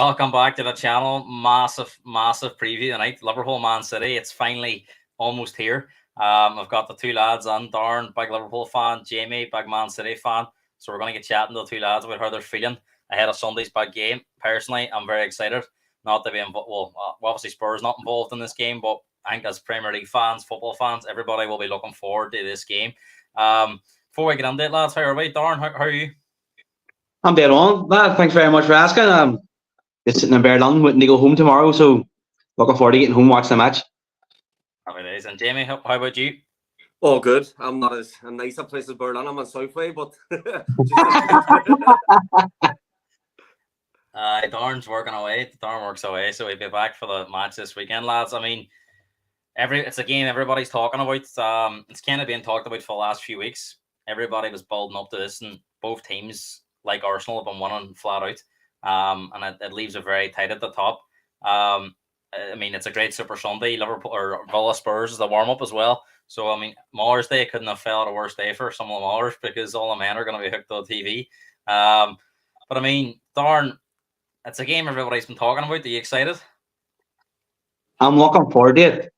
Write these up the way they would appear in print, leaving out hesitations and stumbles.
welcome back to the channel. Massive preview tonight. Liverpool Man City. It's finally almost here. I've got the two lads on. Darren, big Liverpool fan. Jamie, big Man City fan. So we're going to get chatting to the two lads about how they're feeling ahead of Sunday's big game. Personally, I'm very excited. Not to be involved. Well, obviously Spurs not involved in this game, but I think as Premier League fans, football fans, everybody will be looking forward to this game. Before we get into it, lads, how are we? Darren, how are you? I'm dead on. Lad, thanks very much for asking. Just sitting in Bear London, waiting to go home tomorrow, so looking forward to getting home, watching the match. Happy days. And Jamie, how about you? All good. I'm not as nice a place as Berlin. I'm on Southway, but Darren's working away. Darren works away, so he'll be back for the match this weekend, lads. I mean, it's a game everybody's talking about. It's kind of been talked about for the last few weeks. Everybody was building up to this, and both teams, like Arsenal, have been winning flat out. And it leaves it very tight at the top. I mean, it's a great Super Sunday. Liverpool or Villa Spurs is the warm up as well. So I mean, Mother's Day couldn't have felt a worse day for some of the Mothers because all the men are going to be hooked on TV. But I mean, Darren, it's a game everybody's been talking about. Are you excited? I'm looking forward to it.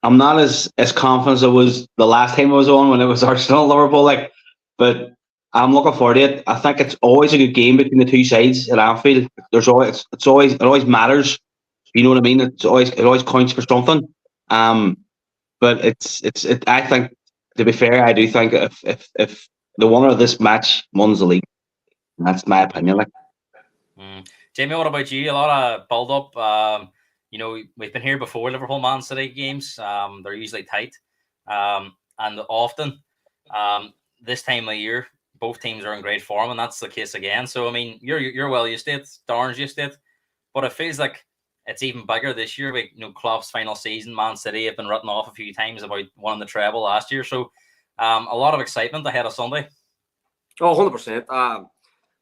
I'm not as confident as I was the last time I was on when it was Arsenal Liverpool, but I'm looking forward to it. I think it's always a good game between the two sides at Anfield. It always matters. You know what I mean? It always counts for something. But I think, to be fair, I do think if the winner of this match wins the league, that's my opinion. Jamie, what about you? A lot of build up. We've been here before Liverpool Man City games. They're usually tight, and often this time of year, both teams are in great form, and that's the case again. So I mean, you're well used to it. Darren's used to it, but it feels like it's even bigger this year. Klopp's final season, Man City have been written off a few times about winning the treble last year. So a lot of excitement ahead of Sunday. Oh, 100%.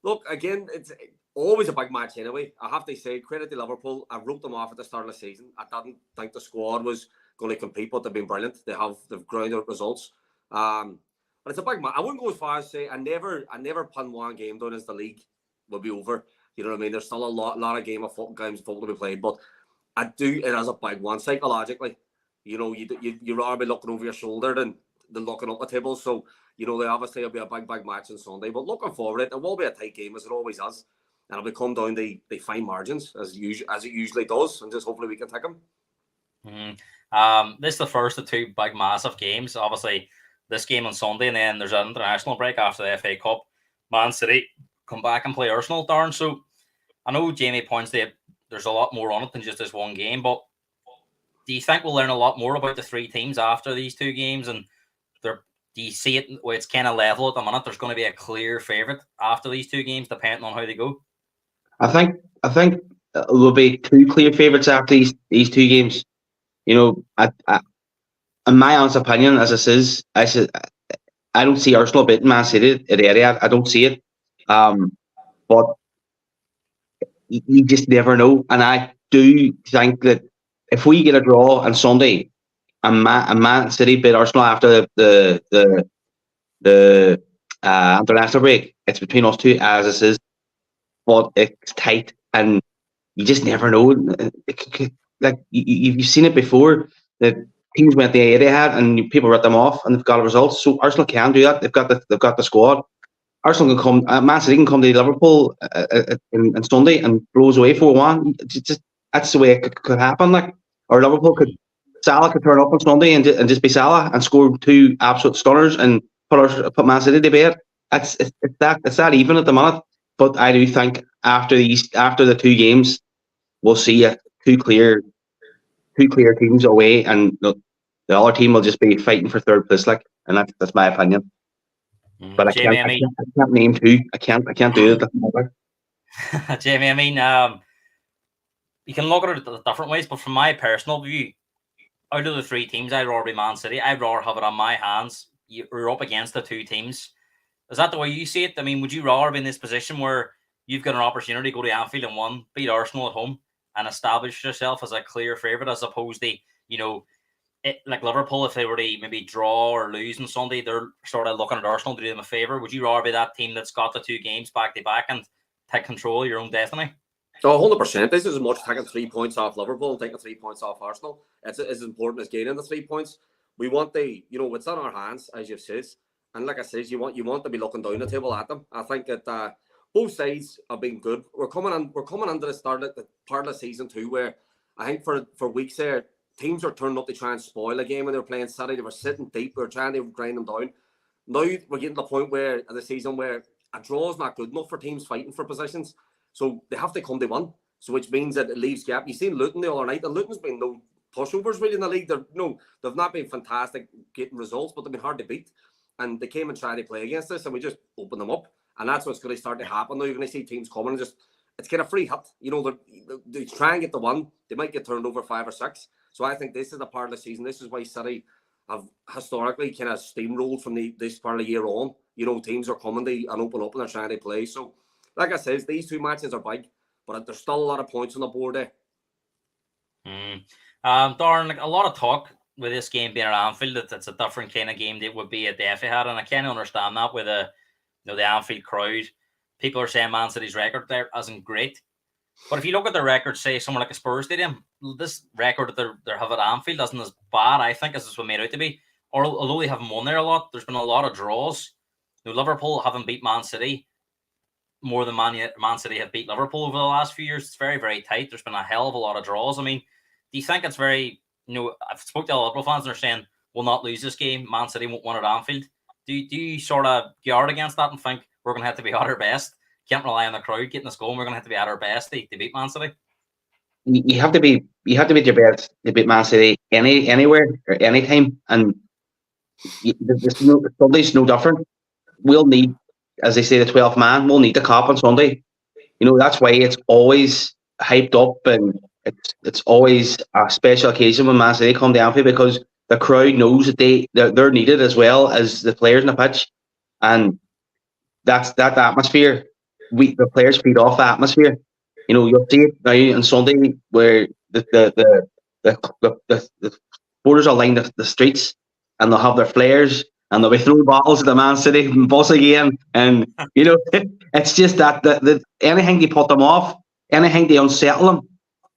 Look, again, it's always a big match anyway. I have to say, credit to Liverpool. I wrote them off at the start of the season. I didn't think the squad was going to compete, but they've been brilliant. They've grounded results. But it's a big match. I wouldn't go as far as say I never pin one game down as the league will be over. You know what I mean? There's still a lot of games of football to be played, but I do it as a big one psychologically. You know, you rather be looking over your shoulder than looking up the table. So they obviously will be a big match on Sunday. But looking forward, it will be a tight game as it always is, and it'll come down to the fine margins as it usually does, and just hopefully we can take them. This is the first of two big massive games. Obviously, this game on Sunday, and then there's an international break after the FA Cup. Man City come back and play Arsenal, Darren. So I know Jamie points to there's a lot more on it than just this one game, but do you think we'll learn a lot more about the three teams after these two games? And do you see it where it's kind of level at the minute? There's going to be a clear favourite after these two games, depending on how they go. I think there'll be two clear favourites after these two games. You know, in my honest opinion, as this is, I don't see Arsenal beating Man City at Etihad. I don't see it. But you just never know. And I do think that if we get a draw on Sunday and Man City beat Arsenal after the international break, it's between us two as this is. But it's tight, and you just never know. You've seen it before that teams went the Etihad and people wrote them off, and they've got results. So Arsenal can do that. They've got the squad. Arsenal can come. Man City can come to Liverpool on Sunday and blows away 4-1. That's the way it could happen. Or Liverpool Salah could turn up on Sunday and just be Salah and score two absolute stunners and put Man City to bed. It's that even at the minute. But I do think after the two games, we'll see two clear teams away, and the other team will just be fighting for third place. And that's my opinion. But Jamie, I can't name two. I can't do it. Jamie, I mean, you can look at it different ways, but from my personal view, out of the three teams, I'd rather be Man City. I'd rather have it on my hands. You're up against the two teams. Is that the way you see it? I mean, would you rather be in this position where you've got an opportunity to go to Anfield and beat Arsenal at home and establish yourself as a clear favourite, as opposed to, like Liverpool, if they were to maybe draw or lose on Sunday, they're sort of looking at Arsenal to do them a favour. Would you rather be that team that's got the two games back to back and take control of your own destiny? Oh, 100%. This is as much taking 3 points off Liverpool and taking 3 points off Arsenal. It's as important as gaining the 3 points. We want it's in our hands, as you've said. And like I said, you want to be looking down the table at them. I think that both sides have been good. We're coming into the part of the season too, where I think for weeks there, teams are turning up to try and spoil a game when they were playing City. They were sitting deep. We were trying to grind them down. Now we're getting to the point where of the season where a draw is not good enough for teams fighting for positions. So they have to come to one. So which means that it leaves gap. You've seen Luton the other night, and Luton's been no pushovers really in the league. They've not been fantastic getting results, but they've been hard to beat. And they came and tried to play against us, and we just opened them up. And that's what's going to start to happen now. You're going to see teams coming and it's kind of free hit. They try and get the one. They might get turned over 5 or 6. So I think this is the part of the season. This is why City have historically kind of steamrolled from this part of the year on. Teams are coming to and open up and they're trying to play. So, like I said, these 2 matches are big, but there's still a lot of points on the board there. Darren, a lot of talk with this game being at Anfield that it's a different kind of game that would be at the Etihad, and I kind of understand that with the Anfield crowd. People are saying Man City's record there isn't great, but if you look at the record, say somewhere like a Spurs stadium, this record that they have at Anfield isn't as bad, I think, as it's been made out to be. Or although they haven't won there a lot, there's been a lot of draws. Liverpool haven't beat Man City more than Man City have beat Liverpool over the last few years. It's very, very tight. There's been a hell of a lot of draws. I mean, do you think it's very, I've spoke to a lot of Liverpool fans and they're saying, we'll not lose this game. Man City won't win at Anfield. Do you sort of guard against that and think we're going to have to be at our best? Can't rely on the crowd getting us going. We're going to have to be at our best to beat Man City. You have to be your best to beat Man City anywhere or anytime. And Sunday's no different. We'll need, as they say, the 12th man. We'll need the Kop on Sunday. That's why it's always hyped up and it's always a special occasion when Man City come to Anfield, because the crowd knows that they're needed as well as the players on the pitch, and that's that atmosphere. The players feed off the atmosphere. You'll see it now on Sunday where the supporters will line the streets and they'll have their flares and they'll be throwing bottles at the Man City bus again, and it's just that anything to put them off, anything to unsettle them.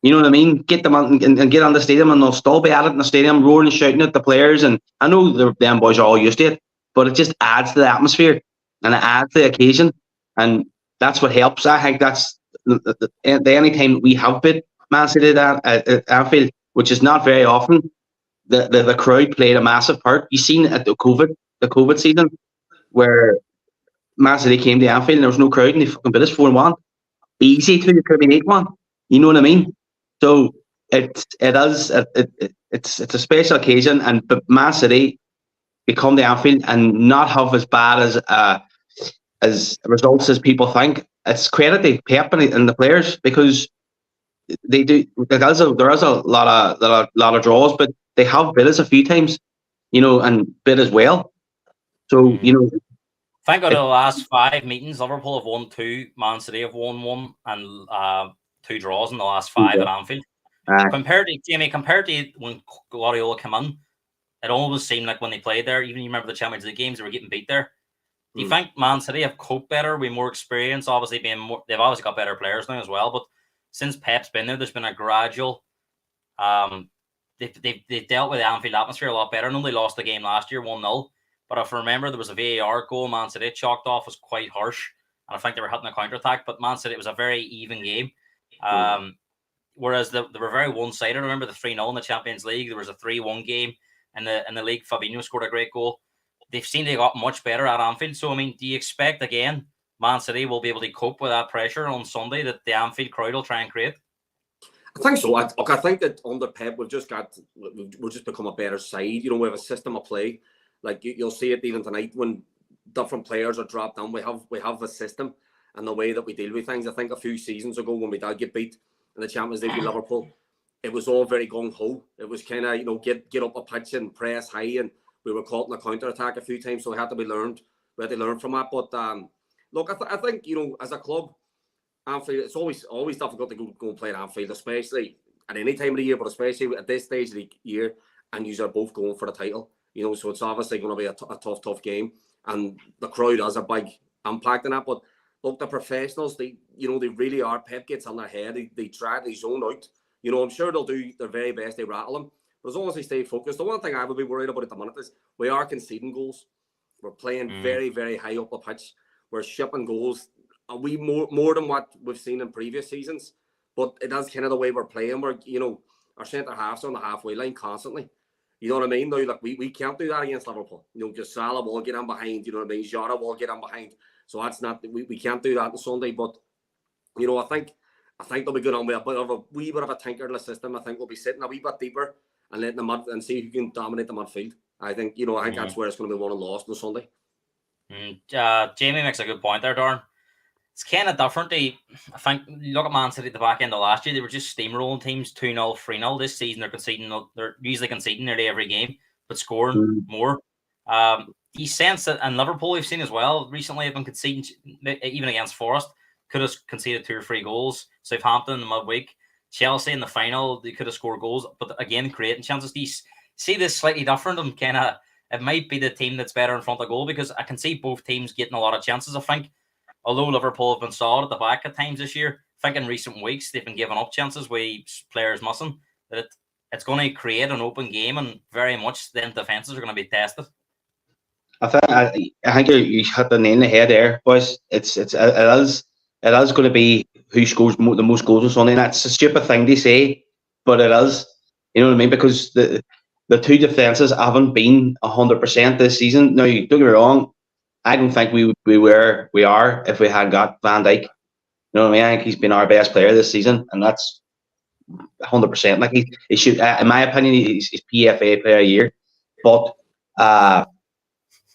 You know what I mean? Get them on and get on the stadium, and they'll still be at it in the stadium, roaring and shouting at the players. And I know them boys are all used to it, but it just adds to the atmosphere and it adds to the occasion, and that's what helps. I think that's the any time we have been Man City at Anfield, which is not very often, the crowd played a massive part. You seen at the COVID season where Man City came to Anfield and there was no crowd and they fucking beat us 4-1. Easy to the Premier League one. You know what I mean? So it's a special occasion, and Man City come to Anfield and not have as bad as results as people think. It's credit to Pep and the players, because they do. There is a lot of draws, but they have bid us a few times, and bid as well. So Think of the last 5 meetings, Liverpool have won 2, Man City have won 1, and 2 draws in the last 5 at Anfield. Compared to when Guardiola came in, it always seemed like when they played there, even you remember the Champions League games, they were getting beat there. Do you think Man City have coped better with more experience? Obviously, they've obviously got better players now as well. But since Pep's been there, there's been a gradual. They've dealt with the Anfield atmosphere a lot better. I know they lost the game last year 1-0, but if I remember, there was a VAR goal Man City chalked off, was quite harsh, and I think they were hitting a counter attack. But Man City, it was a very even game. Whereas they were very one-sided. I remember the 3-0 in the Champions League. There was a 3-1 game in the league. Fabinho scored a great goal. They've seen they got much better at Anfield. So, I mean, do you expect, again, Man City will be able to cope with that pressure on Sunday that the Anfield crowd will try and create? I think so. I think that under Pep, we've just become a better side. We have a system of play. Like you'll see it even tonight when different players are dropped down. We have a system and the way that we deal with things. I think a few seasons ago when we did get beat in the Champions League with Liverpool, it was all very gung-ho. It was kind of, get up a pitch and press high, and we were caught in a counter-attack a few times, so we had to learn from that. But look, I think, as a club, Anfield, it's always difficult to go and play at Anfield, especially at any time of the year, but especially at this stage of the year, and you are both going for the title. So it's obviously going to be a tough game, and the crowd has a big impact in that. But look, the professionals, they really are. Pep gets on their head. They try, they zone out. I'm sure they'll do their very best. They rattle them. But as long as they stay focused, the one thing I would be worried about at the minute is we are conceding goals. We're playing very, very high up the pitch. We're shipping goals. We more than what we've seen in previous seasons. But it is kind of the way we're playing. We're, our centre halves on the halfway line constantly. You know what I mean? Now, like we can't do that against Liverpool. Because Salah will get in behind. You know what I mean? Jota will get in behind. So that's not we can't do that on Sunday. But I think they'll be good on with a wee bit of a tinkerless system. I think we'll be sitting a wee bit deeper and letting the mud and see who can dominate the midfield. I think that's where it's going to be won and lost on Sunday. Jamie makes a good point there, Darren. It's kind of different. I think look at Man City at the back end of last year. They were just steamrolling teams 2-0, 3-0. This season they're usually conceding nearly every game, but scoring more. You sense that in Liverpool we've seen as well recently have been conceding, even against Forest, could have conceded 2 or 3 goals. Southampton in the midweek, Chelsea in the final, they could have scored goals, but again creating chances. Do you see this slightly different and kind of it might be the team that's better in front of goal? Because I can see both teams getting a lot of chances. I think although Liverpool have been solid at the back at times this year, I think in recent weeks they've been giving up chances with players missing. That it's going to create an open game, and very much then defenses are going to be tested. I think you hit the nail on the head there, boys. It is going to be who scores the most goals on Sunday. And that's a stupid thing to say, but it is. You know what I mean? Because the two defenses haven't been 100% this season. Now, don't get me wrong. I don't think we are if we had got Van Dijk. You know what I mean? I think he's been our best player this season, and that's 100%. Like he should, in my opinion, he's PFA Player of the Year. But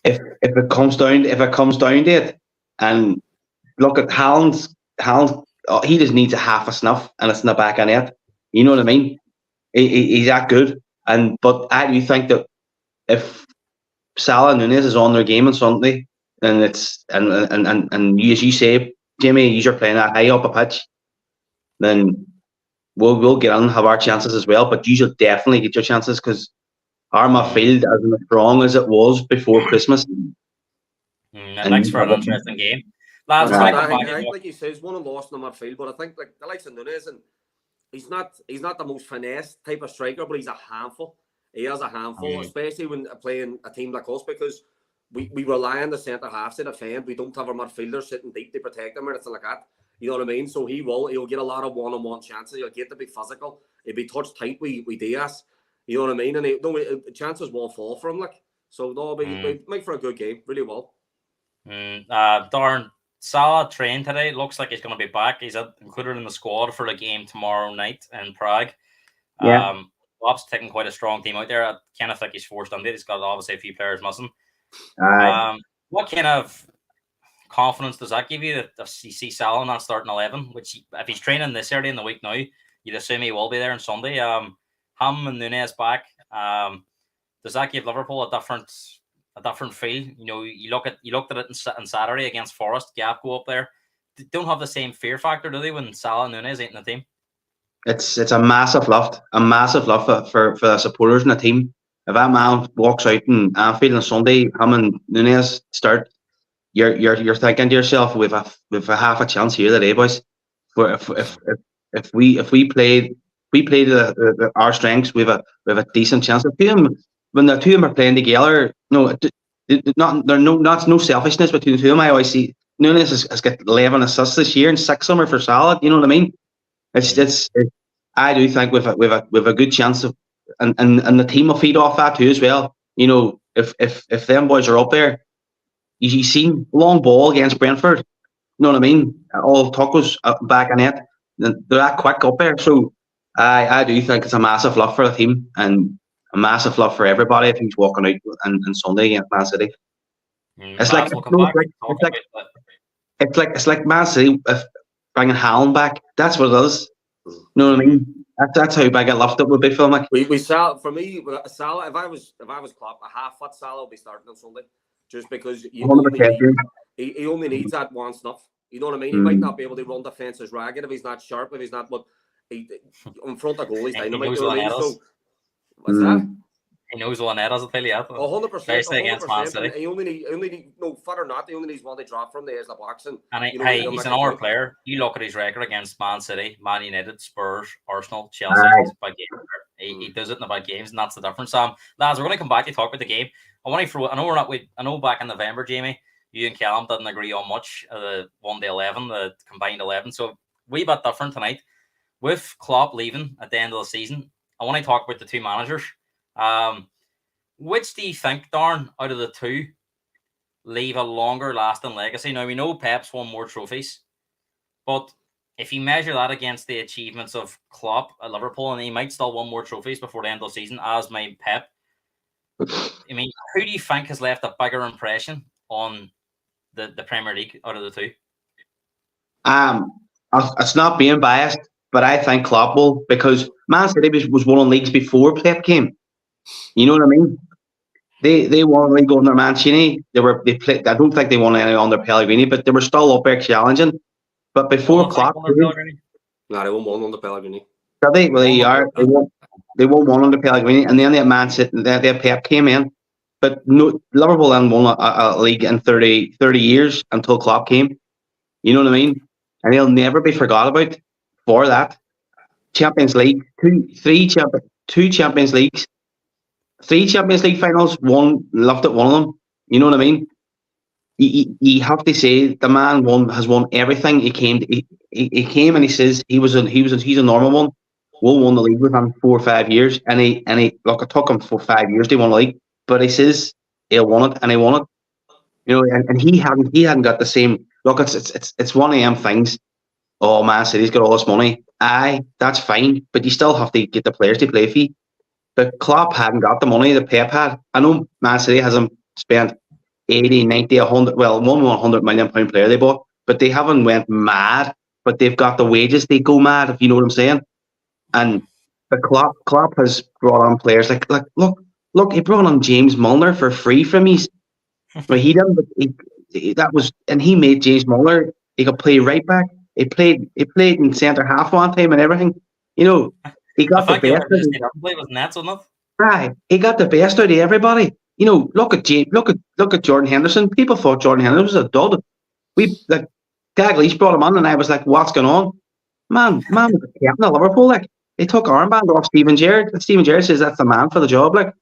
if it comes down to it, and look at Haaland, he just needs a half a snuff, and it's in the back of net. You know what I mean? He's that good, but I do think that if Salah and Nunez is on their game on Sunday, and it's and you, as you say, Jimmy, you're playing that high up a pitch, then we'll get on and have our chances as well. But you should definitely get your chances because our midfield isn't as strong as it was before Christmas. That makes for an interesting game. Lads, like you say, he's won and lost in the midfield, but I think like the likes of Nunez, and he's not the most finesse type of striker, but he's a handful. He is a handful, especially when playing a team like us, because we rely on the centre halves to defend. We don't have our midfielders sitting deep to protect them or anything like that. You know what I mean? So he'll get a lot of one-on-one chances. He'll get to be physical. He'll be touched tight with Diaz. You know what I mean? And chances won't fall for him. Like so, they'll make for a good game. Really well. Darren, Salah trained today. Looks like he's going to be back. He's included in the squad for the game tomorrow night in Prague. Yeah. Klopp's taking quite a strong team out there. I kind of think he's forced into it. He's got obviously a few players missing. What kind of confidence does that give you that you see Salah in that starting 11? Which, if he's training this early in the week now, you'd assume he will be there on Sunday. Him and Nunez back. Does that give Liverpool a different feel? You looked at it on Saturday against Forest. Gap go up there. They don't have the same fear factor, do they, when Salah and Nunez ain't in the team? It's a massive lift for the supporters in the team. If that man walks out in Anfield on Sunday, him and Nunez start, you're thinking to yourself, we've a half a chance here today, boys. If we play our strengths, we have a decent chance. When the two of them are playing together, no selfishness between the two of them. I always see Nunez has got 11 assists this year and 6 of them are for Salah. You know what I mean? I do think we've a good chance of, and the team will feed off that too as well. If them boys are up there, you seen long ball against Brentford. You know what I mean? All Tucker's back in it. They're that quick up there. So I do think it's a massive love for the team and a massive love for everybody if he's walking out on Sunday against Man City. It's like Man City bringing Haaland back. That's what it is. You know what I mean? That's how big a lift it would be for him. Like we Salah, for me, Salah. If I was Klopp, a half-foot Salah will be starting on Sunday, just because he only needs that one snuff. You know what I mean? He might not be able to run defenses ragged if he's not sharp, but in front of goal he's dynamite. You know what I mean? So what's that? He knows what net is, I'll tell you that. 100%, Especially against Man 100%. City. And he only need, no, fat or not, he only needs one to drop from there as the box. And he's an hour player. You look at his record against Man City, Man United, Spurs, Arsenal, Chelsea. Aye. He does it in about games, and that's the difference. Lads, we're going to come back to talk about the game. I know back in November, Jamie, you and Callum didn't agree on much. The 1-11, the combined 11. So we bit different tonight. With Klopp leaving at the end of the season, I want to talk about the two managers. Which do you think, Darren, out of the two, leave a longer lasting legacy? Now, we know Pep's won more trophies, but if you measure that against the achievements of Klopp at Liverpool, and he might still win more trophies before the end of the season, as may Pep, I mean, who do you think has left a bigger impression on the Premier League out of the two? It's not being biased, but I think Klopp will, because Man City was winning leagues before Pep came. You know what I mean? They won a league under Mancini. They played. I don't think they won any under Pellegrini, but they were still up there challenging. But before Klopp, they won one under Pellegrini. Well, they won one under Pellegrini, and then they had Man City. They had Pep came in, but no, Liverpool then won a league in 30 years until Klopp came. You know what I mean? And he'll never be forgot about for that. Champions League, two Champions Leagues. 3 Champions League finals, loved at one of them. You know what I mean? You have to say the man has won everything. He came and he says he's a normal one. We'll won the league within 4 or 5 years, and he look, it took him for 5 years to win the league, but he says he'll won it, and he won it. You know, and he hadn't got the same look. It's one of them things. Oh, Man City's got all this money. Aye, that's fine, but you still have to get the players to play for you. But Klopp hadn't got the money that Pep had. I know Man City hasn't spent 80, 90, 100, well, £100 million player they bought, but they haven't went mad. But they've got the wages, they go mad, if you know what I'm saying. And but Klopp has brought on players like look, he brought on James Milner for free from me. But he didn't. And he made James Milner. He could play right back. He played in centre half one time and everything. You know. He got the best. He got the best out of everybody. You know, look at Jordan Henderson. People thought Jordan Henderson was a dud. Dalglish brought him on, and I was like, "What's going on?" Man was the captain of Liverpool. Like, they took armband off Steven Gerrard. And Steven Gerrard says that's the man for the job. Like,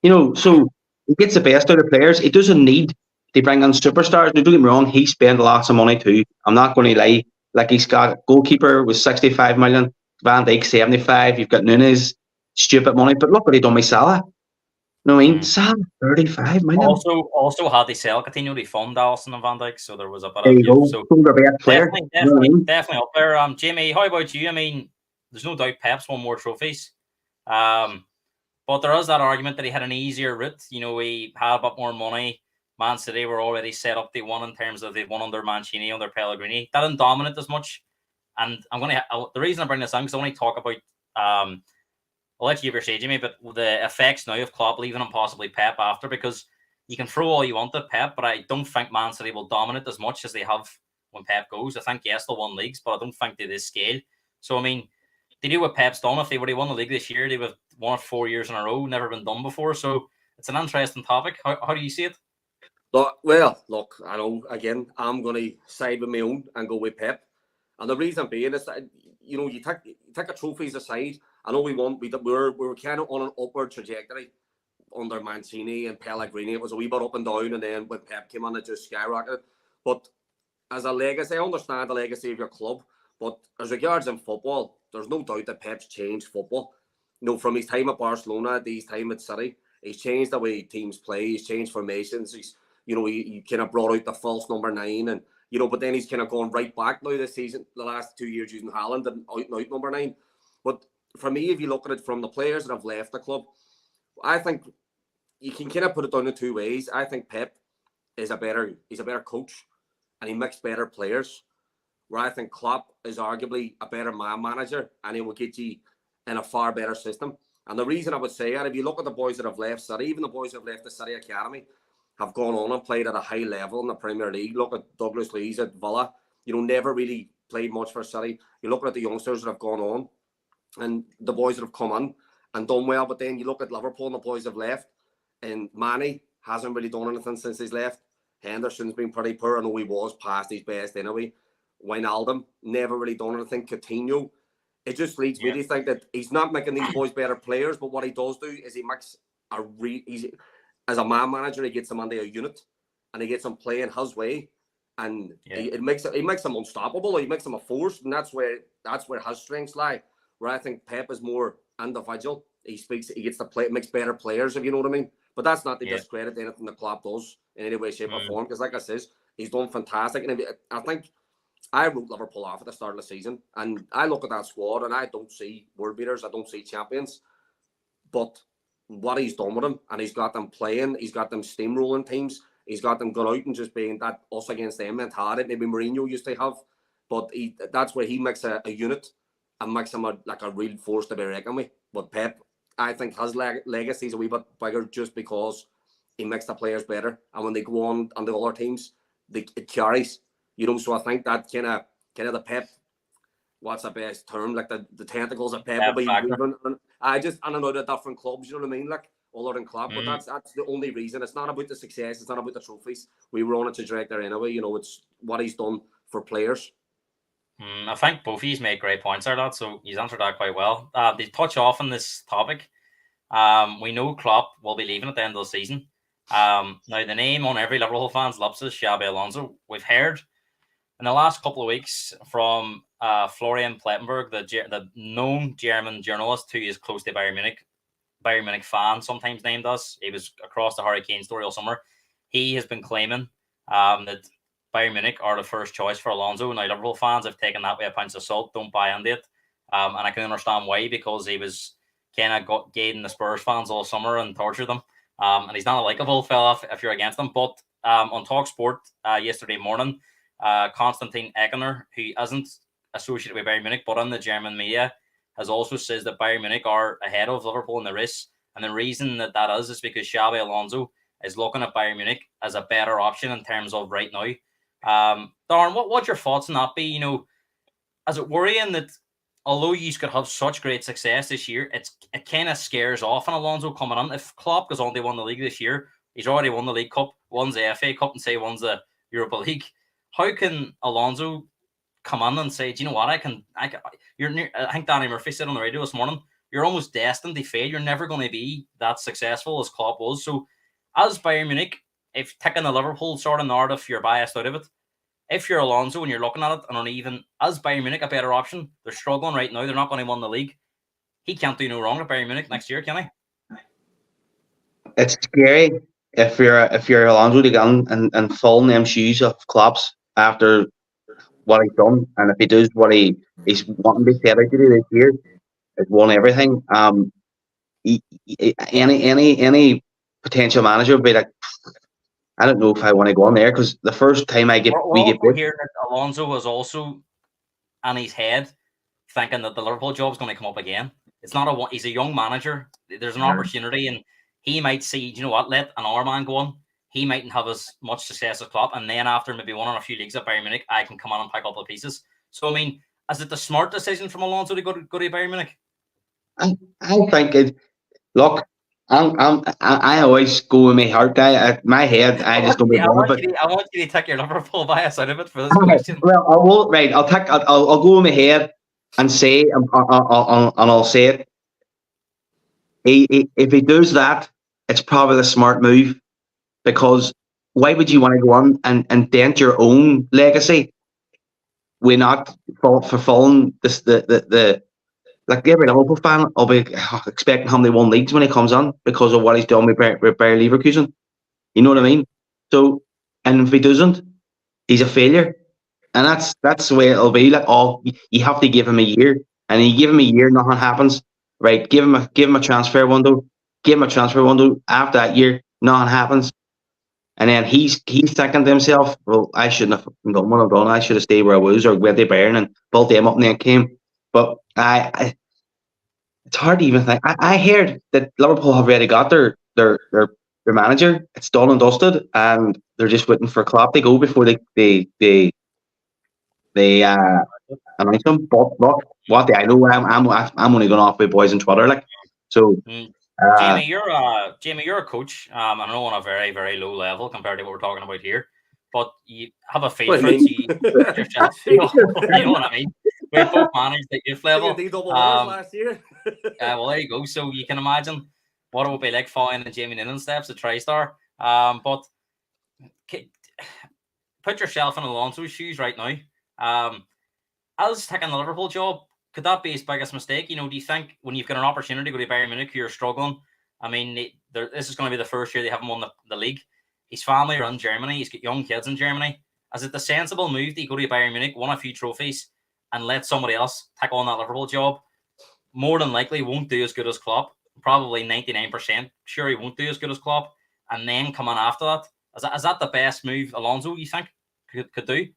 you know, so he gets the best out of players. He doesn't need to bring on superstars. Now, don't get me wrong. He spent lots of money too. I'm not going to lie. Like, he's got goalkeeper was 65 million. Van Dijk 75, you've got Nunes, stupid money, but look what he done with Salah. You know what I mean? Salah 35 million. Also had to sell Coutinho to fund Alisson and Van Dijk, so there was a bit there you go. So definitely up there. Jamie, how about you? I mean, there's no doubt Pep's won more trophies. But there is that argument that he had an easier route. You know, he had a bit more money. Man City were already set up. They won in terms of they won under Mancini, under Pellegrini. That didn't dominate as much. And the reason I bring this on because I want to talk about I'll let you give your say, Jimmy, but the effects now of Klopp leaving and possibly Pep after, because you can throw all you want at Pep, but I don't think Man City will dominate as much as they have when Pep goes. I think yes, they'll win leagues, but I don't think to this scale. So I mean, they do what Pep's done. If they would have won the league this year, they would have won it 4 years in a row, never been done before. So it's an interesting topic. How do you see it? Look, I know, again, I'm going to side with my own and go with Pep. And the reason being is that, you know, you take the trophies aside. I know we were kind of on an upward trajectory under Mancini and Pellegrini. It was a wee bit up and down, and then when Pep came on, it just skyrocketed. But as a legacy, I understand the legacy of your club, but as regards in football, there's no doubt that Pep's changed football. You know, from his time at Barcelona to his time at City, he's changed the way teams play. He's changed formations. He kind of brought out the false number 9, and you know, but then he's kind of gone right back now this season, the last 2 years using Haaland and out number 9. But for me, if you look at it from the players that have left the club, I think you can kind of put it down in 2 ways. I think Pep is a better coach, and he makes better players. Where I think Klopp is arguably a better man manager, and he will get you in a far better system. And the reason I would say that, if you look at the boys that have left City, even the boys that have left the City Academy, have gone on and played at a high level in the Premier League. Look at Douglas Luiz at Villa. You know, never really played much for City. You're looking at the youngsters that have gone on and the boys that have come on, and done well. But then you look at Liverpool and the boys have left, and Manny hasn't really done anything since he's left. Henderson's been pretty poor. I know he was past his best anyway. Wijnaldum never really done anything. Coutinho, it just leads me to think that he's not making these boys better players, but what he does do is he makes as a man manager, he gets them under a unit, and he gets them playing his way, and he makes them unstoppable. He makes them a force, and that's where his strengths lie. Where I think Pep is more individual. He gets to play, makes better players, if you know what I mean. But that's not to discredit anything the Klopp does in any way, shape, or form. Because, like I says, he's done fantastic, and I think I wrote Liverpool off at the start of the season, and I look at that squad, and I don't see world beaters, I don't see champions, but what he's done with them, and he's got them playing, he's got them steamrolling teams, he's got them going out and just being that us against them mentality maybe Mourinho used to have, but that's where he makes a unit and makes him a real force to be reckoned with. But Pep, I think his legacy is a wee bit bigger just because he makes the players better, and when they go on the other teams, it carries. So I think that kind of the Pep, what's the best term? Like the tentacles of Pep will be moving. And I know the different clubs, you know what I mean? Like other than club, but that's the only reason. It's not about the success. It's not about the trophies. We were on it to direct there anyway. It's what he's done for players. I think both of you made great points there, lad. So he's answered that quite well. They touch off on this topic. We know Klopp will be leaving at the end of the season. Now the name on every Liverpool fan's lips is Xabi Alonso. We've heard in the last couple of weeks from Florian Plettenberg, the known German journalist who is close to Bayern Munich fan, sometimes named us. He was across the Hurricane story all summer. He has been claiming that Bayern Munich are the first choice for Alonso. Now, Liverpool fans have taken that with a pinch of salt. Don't buy into it. And I can understand why, because he was kind of gating the Spurs fans all summer and tortured them. And he's not a likable fella if you're against him. But on TalkSport yesterday morning, Konstantin Eckner, who isn't associated with Bayern Munich, but in the German media, has also says that Bayern Munich are ahead of Liverpool in the race. And the reason that is because Xabi Alonso is looking at Bayern Munich as a better option in terms of right now. Darren, what's your thoughts on that be? Is it worrying that although you could have such great success this year, it kind of scares off an Alonso coming on? If Klopp goes on to win the league this year, he's already won the League Cup, won the FA Cup, and say won the Europa League. How can Alonso come on and say, do you know what, I think Danny Murphy said on the radio this morning, you're almost destined to fail. You're never going to be that successful as Klopp was. So as Bayern Munich, if taking the Liverpool sort of narrative, you're biased out of it. If you're Alonso and you're looking at it and even as Bayern Munich a better option, they're struggling right now. They're not going to win the league. He can't do no wrong at Bayern Munich next year, can he? It's scary if you're Alonso to go and fall in them shoes of Klopp's after what he's done, and if he does what he's wanting to set out to do this year, he's won everything. Any potential manager would be like, I don't know if I want to go on there, because the first time we get here that Alonso was also on his head thinking that the Liverpool job is going to come up again. It's not he's a young manager. There's an opportunity, and he might see, you know what, let an our man go on. He mightn't have as much success as Klopp, and then after maybe winning a few leagues at Bayern Munich, I can come on and pick up the pieces. So I mean, is it the smart decision from Alonso to go to Bayern Munich? I think it. Look, I always go with my heart. My head, I just don't. I want you to take your Liverpool bias out of it for this question. Well, I will. Right, I'll go with my head and say, and I'll say it. If he does that, it's probably the smart move, because why would you want to go on and dent your own legacy? We're not fulfilling the like every Liverpool fan will be expecting him to win leagues when he comes on because of what he's done with Bayer Leverkusen. You know what I mean? So, and if he doesn't, he's a failure, and that's the way it'll be. Like, you have to give him a year, and you give him a year, nothing happens. Right? Give him a transfer window. Give him a transfer window. After that year, nothing happens. And then he's thinking to himself, well, I shouldn't have done what I've done. I should have stayed where I was, or went to Bayern and built them up and then came. But it's hard to even think. I heard that Liverpool have already got their manager. It's done and dusted, and they're just waiting for Klopp to go before they announce him. But look, what do I know? I'm only going off with boys on Twitter, like. So, Jamie, you're a coach. I know on a very, very low level compared to what we're talking about here, but you have a feel What for do it. you So you, yourself, you know what I mean. We both managed at youth level. D double honors last year. Well, there you go. So you can imagine what it would be like following the Jamie Noonan steps at TriStar. But put yourself in Alonso's shoes right now. As taking the Liverpool job, could that be his biggest mistake? You know, do you think when you've got an opportunity to go to Bayern Munich, you're struggling? I mean, this is going to be the first year they haven't won the league. His family are in Germany. He's got young kids in Germany. Is it the sensible move to go to Bayern Munich, win a few trophies, and let somebody else take on that Liverpool job? More than likely won't do as good as Klopp. Probably 99% sure he won't do as good as Klopp. And then come on after that. Is that the best move Alonso, you think, could do?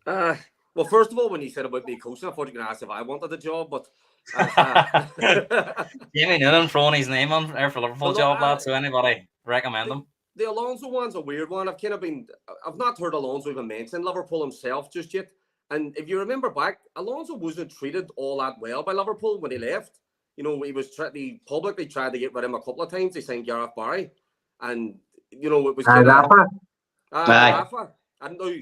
Well, first of all, when you said about me coaching, I thought you were going to ask if I wanted the job, but Jamie Noonan throwing his name on there for Liverpool job, lad. So anybody recommend him? The Alonso one's a weird one. I've not heard Alonso even mention Liverpool himself just yet. And if you remember back, Alonso wasn't treated all that well by Liverpool when he left. You know, he publicly tried to get rid of him a couple of times. He signed Gareth Barry, and you know it was Rafa. Rafa. And now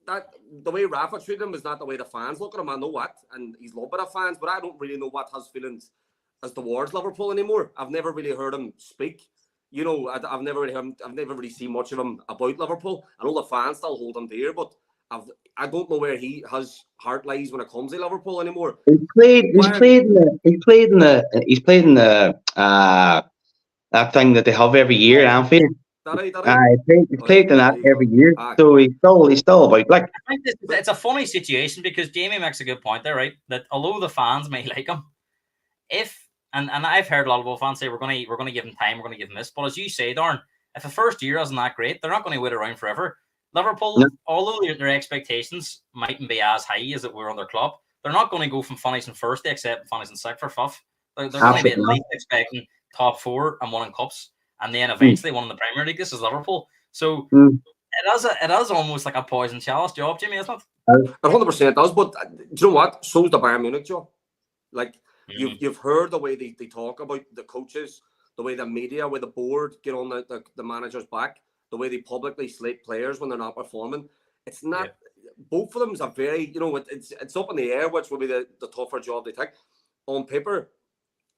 that the way Rafa treated him is not the way the fans look at him. I know what, and he's loved by the fans, but I don't really know what his feelings as towards Liverpool anymore. I've never really heard him speak. You know, I've never really seen much of him about Liverpool. I know the fans still hold him dear, but I don't know where his heart lies when it comes to Liverpool anymore. He's played in the that thing that they have every year at Anfield. He's played in that every year, so he's still about. Like, I think it's a funny situation because Jamie makes a good point there, right? That although the fans may like him, and I've heard a lot of Liverpool fans say we're going to give him time, we're going to give him this, but as you say, Darren, if the first year isn't that great, they're not going to wait around forever. Liverpool, although their expectations mightn't be as high as it were under Klopp, they're not going to go from finishing first to accept finishing sixth for fifth. They're going to be at least expecting top four and winning cups, and then eventually winning the Premier League. This is Liverpool, so it is almost like a poison chalice job, Jimmy, isn't it? 100% does. But do you know what? So's the Bayern Munich job. Like you've heard the way they talk about the coaches, the way the media, where the board get on the manager's back, the way they publicly slate players when they're not performing. It's not. Both of them is a very, you know, it's up in the air which will be the tougher job they take. On paper,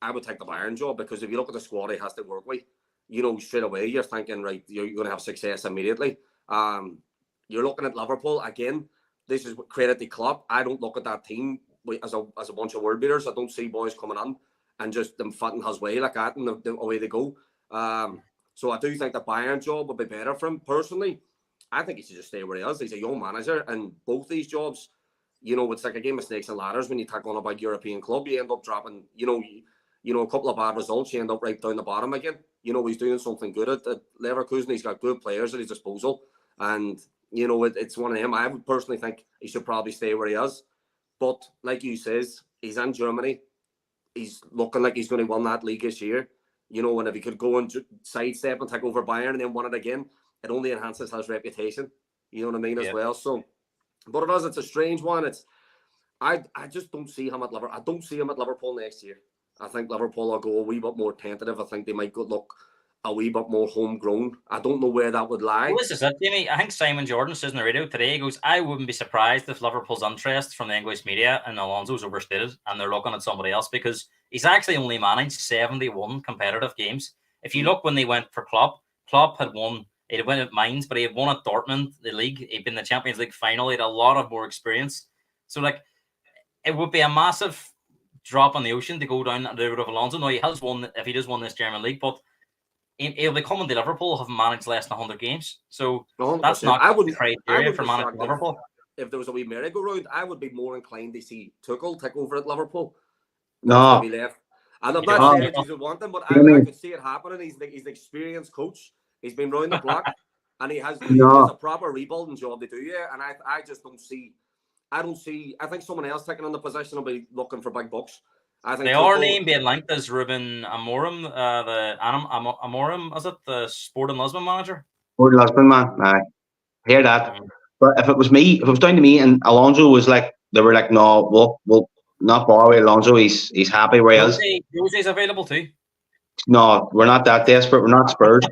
I would take the Bayern job because if you look at the squad he has to work with, you know, straight away you're thinking, right, you're going to have success immediately. You're looking at Liverpool again. This is credit to Klopp. I don't look at that team as a bunch of world beaters. I don't see boys coming in and just them fitting his way like that and away they go. So I do think the Bayern job would be better for him personally. I think he should just stay where he is. He's a young manager, and both these jobs, you know, it's like a game of snakes and ladders. When you take on a big European club, you end up dropping, you know, a couple of bad results, you end up right down the bottom again. You know, he's doing something good at Leverkusen. He's got good players at his disposal, and you know, it's one of them. I would personally think he should probably stay where he is. But like you says, he's in Germany. He's looking like he's going to win that league this year. You know, and if he could go and sidestep and take over Bayern and then win it again, it only enhances his reputation. You know what I mean, as well. So, but it's a strange one. I just don't see him at Liverpool. I don't see him at Liverpool next year. I think Liverpool will go a wee bit more tentative. I think they might look a wee bit more homegrown. I don't know where that would lie. Well, this is it, Jamie. I think Simon Jordan says on the radio today, he goes, I wouldn't be surprised if Liverpool's interest from the English media and Alonso's overstated and they're looking at somebody else because he's actually only managed 71 competitive games. If you look when they went for Klopp had won, he'd won at Mainz, but he had won at Dortmund, the league. He'd been in the Champions League final. He had a lot of more experience. So, like, it would be a massive drop on the ocean to go down the route of Alonso. No, he has won, if he does win this German league, but he'll be coming to Liverpool, having managed less than 100 games. So 100%. that's not the criteria for managing Liverpool. If there was a wee merry-go-round, I would be more inclined to see Tuchel take over at Liverpool. No. Be left. And I'm not saying that he would want them, but I could see it happening. He's an experienced coach. He's been round the block, and he has a proper rebuilding job to do. Yeah, and I just don't see. I think someone else taking on the position will be looking for big bucks. I think our name being linked as Ruben Amorim, Amorim, is it the Sporting Lisbon manager? Sporting Lisbon, man. I hear that. But if it was down to me, and Alonso was like, they were like, no, we'll not bother with Alonso. He's happy where he is. Jose's available too. No, we're not that desperate. We're not Spurs.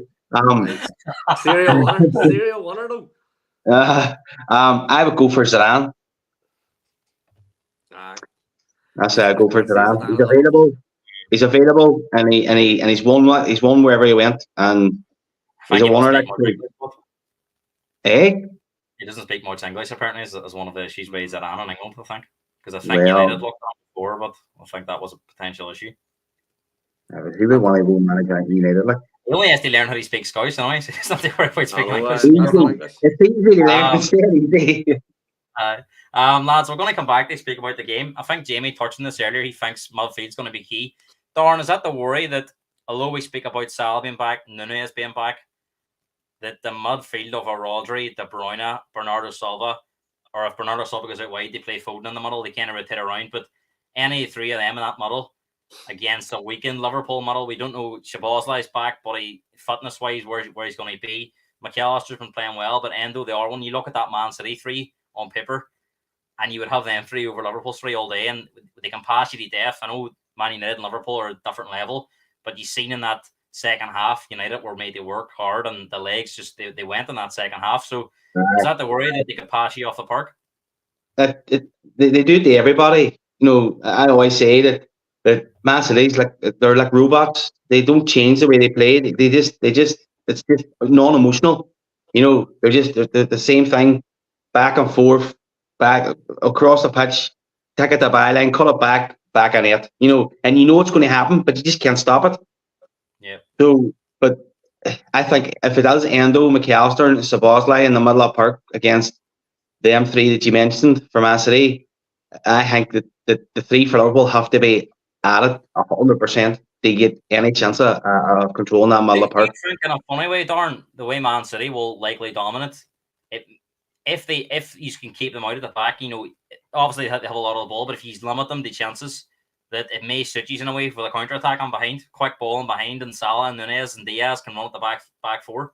Serial winner though. I would go for Zidane. Aye. I say I go for I'd say Zidane. Zidane He's at Liverpool. available. He's available, and he's won wherever he went, and I he's think a he doesn't winner. speak much English, but Eh? he doesn't speak much English. Apparently, is one of the issues with Zidane in England. I think because I think Well, United looked on before, but I think that was a potential issue. he would want to go manager at United. Like. He only has to learn how to speak Scouse, anyway, so he's not too worried about speaking I know, English. that's not English. It's easy, man. Um, It's very easy. Lads, we're going to come back to speak about the game. I think Jamie touched on this earlier. He thinks midfield's going to be key. Darren, is that the worry that although we speak about Salah being back, Nunez being back, that the midfield of Rodri, De Bruyne, Bernardo Silva, or if Bernardo Silva goes out wide, they play Foden in the middle, they kind of rotate around, but any three of them in that middle against a weakened Liverpool middle, we don't know. Szoboszlai's back, but fitness-wise, where he's going to be. McAllister's been playing well, but Endo, the other one, you look at that Man City three on paper, and you would have them three over Liverpool's three all day, and they can pass you to death. I know Man United and Liverpool are a different level, but you've seen in that second half, United were made to work hard, and the legs just they went in that second half. So is that the worry that they could pass you off the park? They do it to everybody. You know, I always say that Man City's they're like robots. They don't change the way they play. They just it's just non-emotional. You know, they're the same thing, back and forth, back across the pitch, take it to byline, cut it back on it. You know, and you know it's going to happen, but you just can't stop it. Yeah. So, but I think if it does Endo, McAllister, and Szoboszlai in the middle of the park against them three that you mentioned for Man City, I think that the three for Liverpool have to be added 100% to get any chance of controlling that middle of the park. I think in a funny way, Darren, the way Man City will likely dominate, if you can keep them out of the back, you know, obviously they have a lot of the ball, but if you limit them, the chances that it may suit you in a way for the counter attack on behind, quick ball in behind, and Salah and Nunez and Diaz can run at the back four.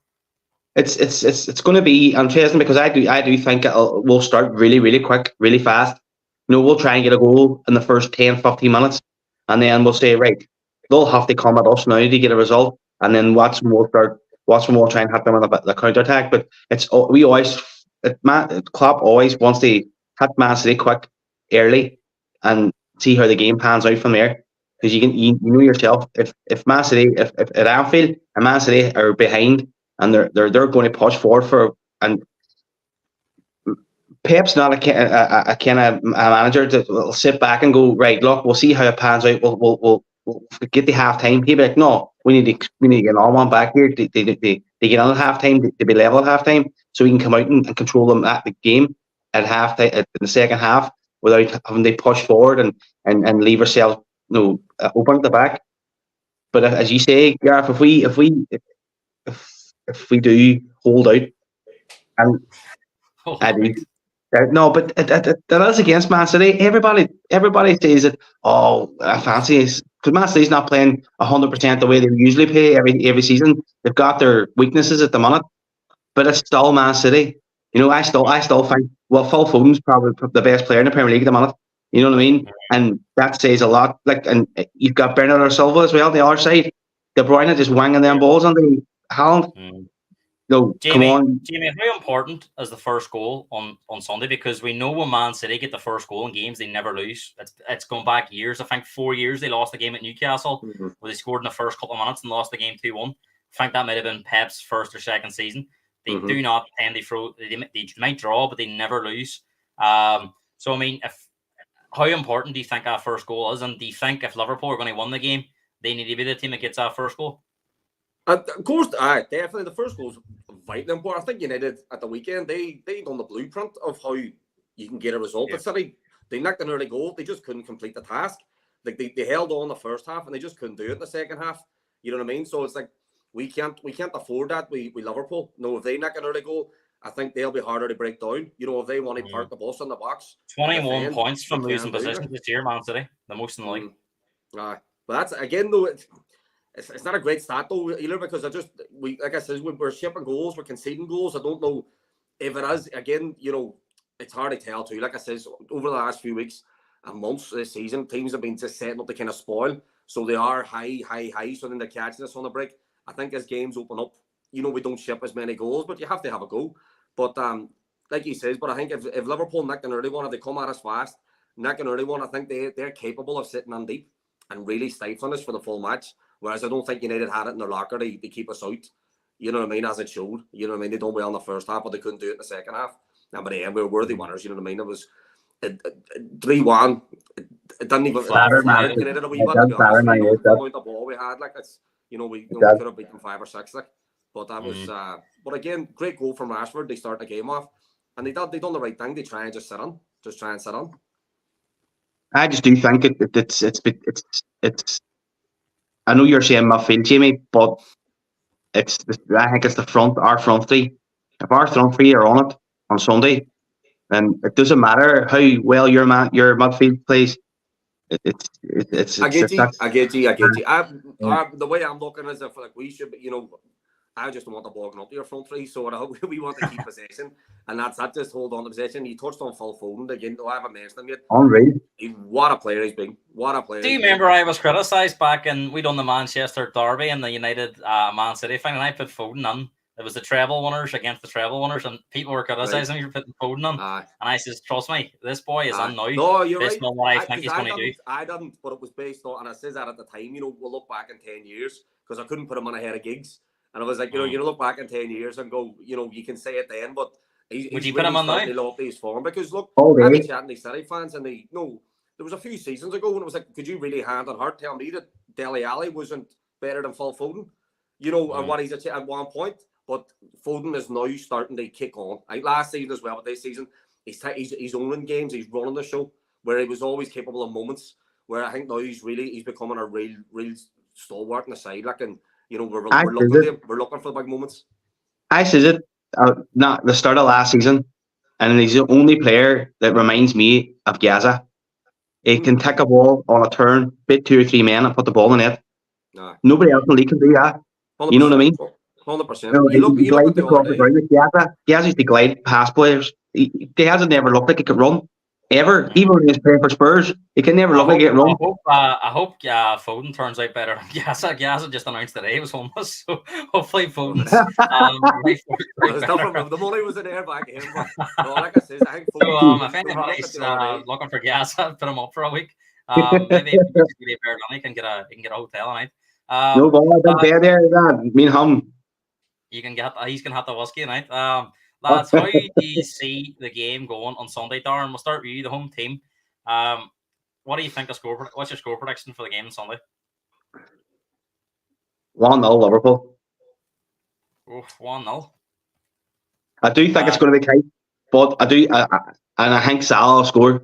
It's going to be interesting because I do think we'll start really, really quick, really fast. You know, we'll try and get a goal in the first 10, 15 minutes, and then we'll say, right, they'll have to come at us now to get a result, and then watch them all try and hit them on the counter attack. But Klopp always wants to hit Man City quick, early, and see how the game pans out from there. Because you know yourself, if Man City, if at Anfield and Man City are behind and they're going to push forward and Pep's not a kind of manager that will sit back and go, right, look, we'll see how it pans out. We'll get the half time. He'll be like, no, we need to get all one back here. They get on at half time to be level at half time, so we can come out and control them at the game at half time in the second half without having to push forward and leave ourselves open at the back. But as you say, Gareth, if we do hold out, and I do. No, but that is against Man City. Everybody says that. Oh, I fancy it because Man City's not playing 100% the way they usually play every season. They've got their weaknesses at the minute, but it's still Man City. You know, I still think Phil Foden's probably the best player in the Premier League at the minute. You know what I mean? And that says a lot. And you've got Bernardo Silva as well on the other side. De Bruyne just wanging them balls on the Haaland. No, Jamie, come on. Jamie, how important is the first goal on Sunday? Because we know when Man City get the first goal in games, they never lose. It's gone back years. I think 4 years they lost the game at Newcastle, where they scored in the first couple of minutes and lost the game 2-1. I think that might have been Pep's first or second season. They do not tend to throw. They might draw, but they never lose. So I mean, how important do you think that first goal is? And do you think if Liverpool are going to win the game, they need to be the team that gets that first goal? Of course, definitely the first goal's vitally important. I think United at the weekend they done the blueprint of how you can get a result at City. They knocked an early goal, they just couldn't complete the task. Like they held on the first half and they just couldn't do it in the second half. You know what I mean? So it's like we can't afford that. We Liverpool. No, if they knock an early goal, I think they'll be harder to break down. You know, if they want to park the bus in the box. 21 points from losing position this year, Man City, the most in the league. But that's again though. It's not a great stat though either because like I said, we're shipping goals, we're conceding goals. I don't know if it is again. You know, it's hard to tell too. Like I said, over the last few weeks and months this season, teams have been just setting up to kind of spoil. So they are high. So then they're catching us on the break. I think as games open up, we don't ship as many goals, but you have to have a go. But like he says, but I think if Liverpool nick an early one, if they come at us fast, nick an early one, I think they're capable of sitting on deep and really stifling us for the full match. Whereas I don't think United had it in their locker to keep us out. You know what I mean? As it showed. You know what I mean? They done well in the first half, but they couldn't do it in the second half. And by the end, we were worthy winners. You know what I mean? It was 3-1. It didn't even Flatter, man. United a wee It bit, does to be honest. flatter, man, it The does. amount of ball we had, like it's we does. could have beaten 5 or 6, like. But that was but again, great goal from Rashford. They start the game off, and they done the right thing. They try and just try and sit on. I just do think it's. I know you're saying midfield, Jamie, but I think it's our front three. If our front three are on it on Sunday, then it doesn't matter how well your midfield plays. I get you. The way I'm looking is if like we should, I just don't want the ball going up to your front three. So what I hope we want to keep possession, and that's just hold on to possession. He touched on Phil Foden again. I haven't mentioned him yet. Unreal. What a player he's been. What a player. Do you remember I was criticised back in we done the Manchester derby and the United Man City thing, and I put Foden on. It was the treble winners against the treble winners, and people were criticising me for putting Foden on. And I says, trust me, this boy is on now. No, you're based right. on what I think he's going to do. I didn't, but it was based on, and I says that at the time, we'll look back in 10 years, because I couldn't put him on ahead of Giggs. And I was like, you look back in 10 years and go, you can say it then, but would you put him on now? Low his form, because look, I've been chatting to City fans, and there was a few seasons ago when it was like, could you really hand on heart tell me that Dele Alli wasn't better than Phil Foden? And what he's at one point, but Foden is now starting to kick on. Like last season as well, but this season, he's owning games, he's running the show, where he was always capable of moments, where I think now he's becoming a real stalwart in the side, like, and we're looking for the big moments. I said it not the start of last season, and he's the only player that reminds me of Gaza. He can take a ball on a turn, beat 2 or 3 men, and put the ball in the net. Nobody else in the league can do that. You know what I mean? 100%. You look at the other day. Gaza used to glide past players. He hasn't never looked like he could run. Ever, even when he was playing for Spurs, he can never look like he can run. I hope Foden turns out better. Gaza just announced today he was homeless, so hopefully Foden's the money was in there back in. But no, like I said, I think Foden, if anybody's looking for Gaza, put him up for a week. Maybe if he get a pair of money, he can get a hotel tonight. No ball, I think there. Me and him. He's gonna have the whiskey tonight. Lads, how do you see the game going on Sunday, Darren? We'll start with you, the home team. What do you think what's your score prediction for the game on Sunday? 1-0 Liverpool. 1-0. I do think it's going to be tight, but and I think Salah will score.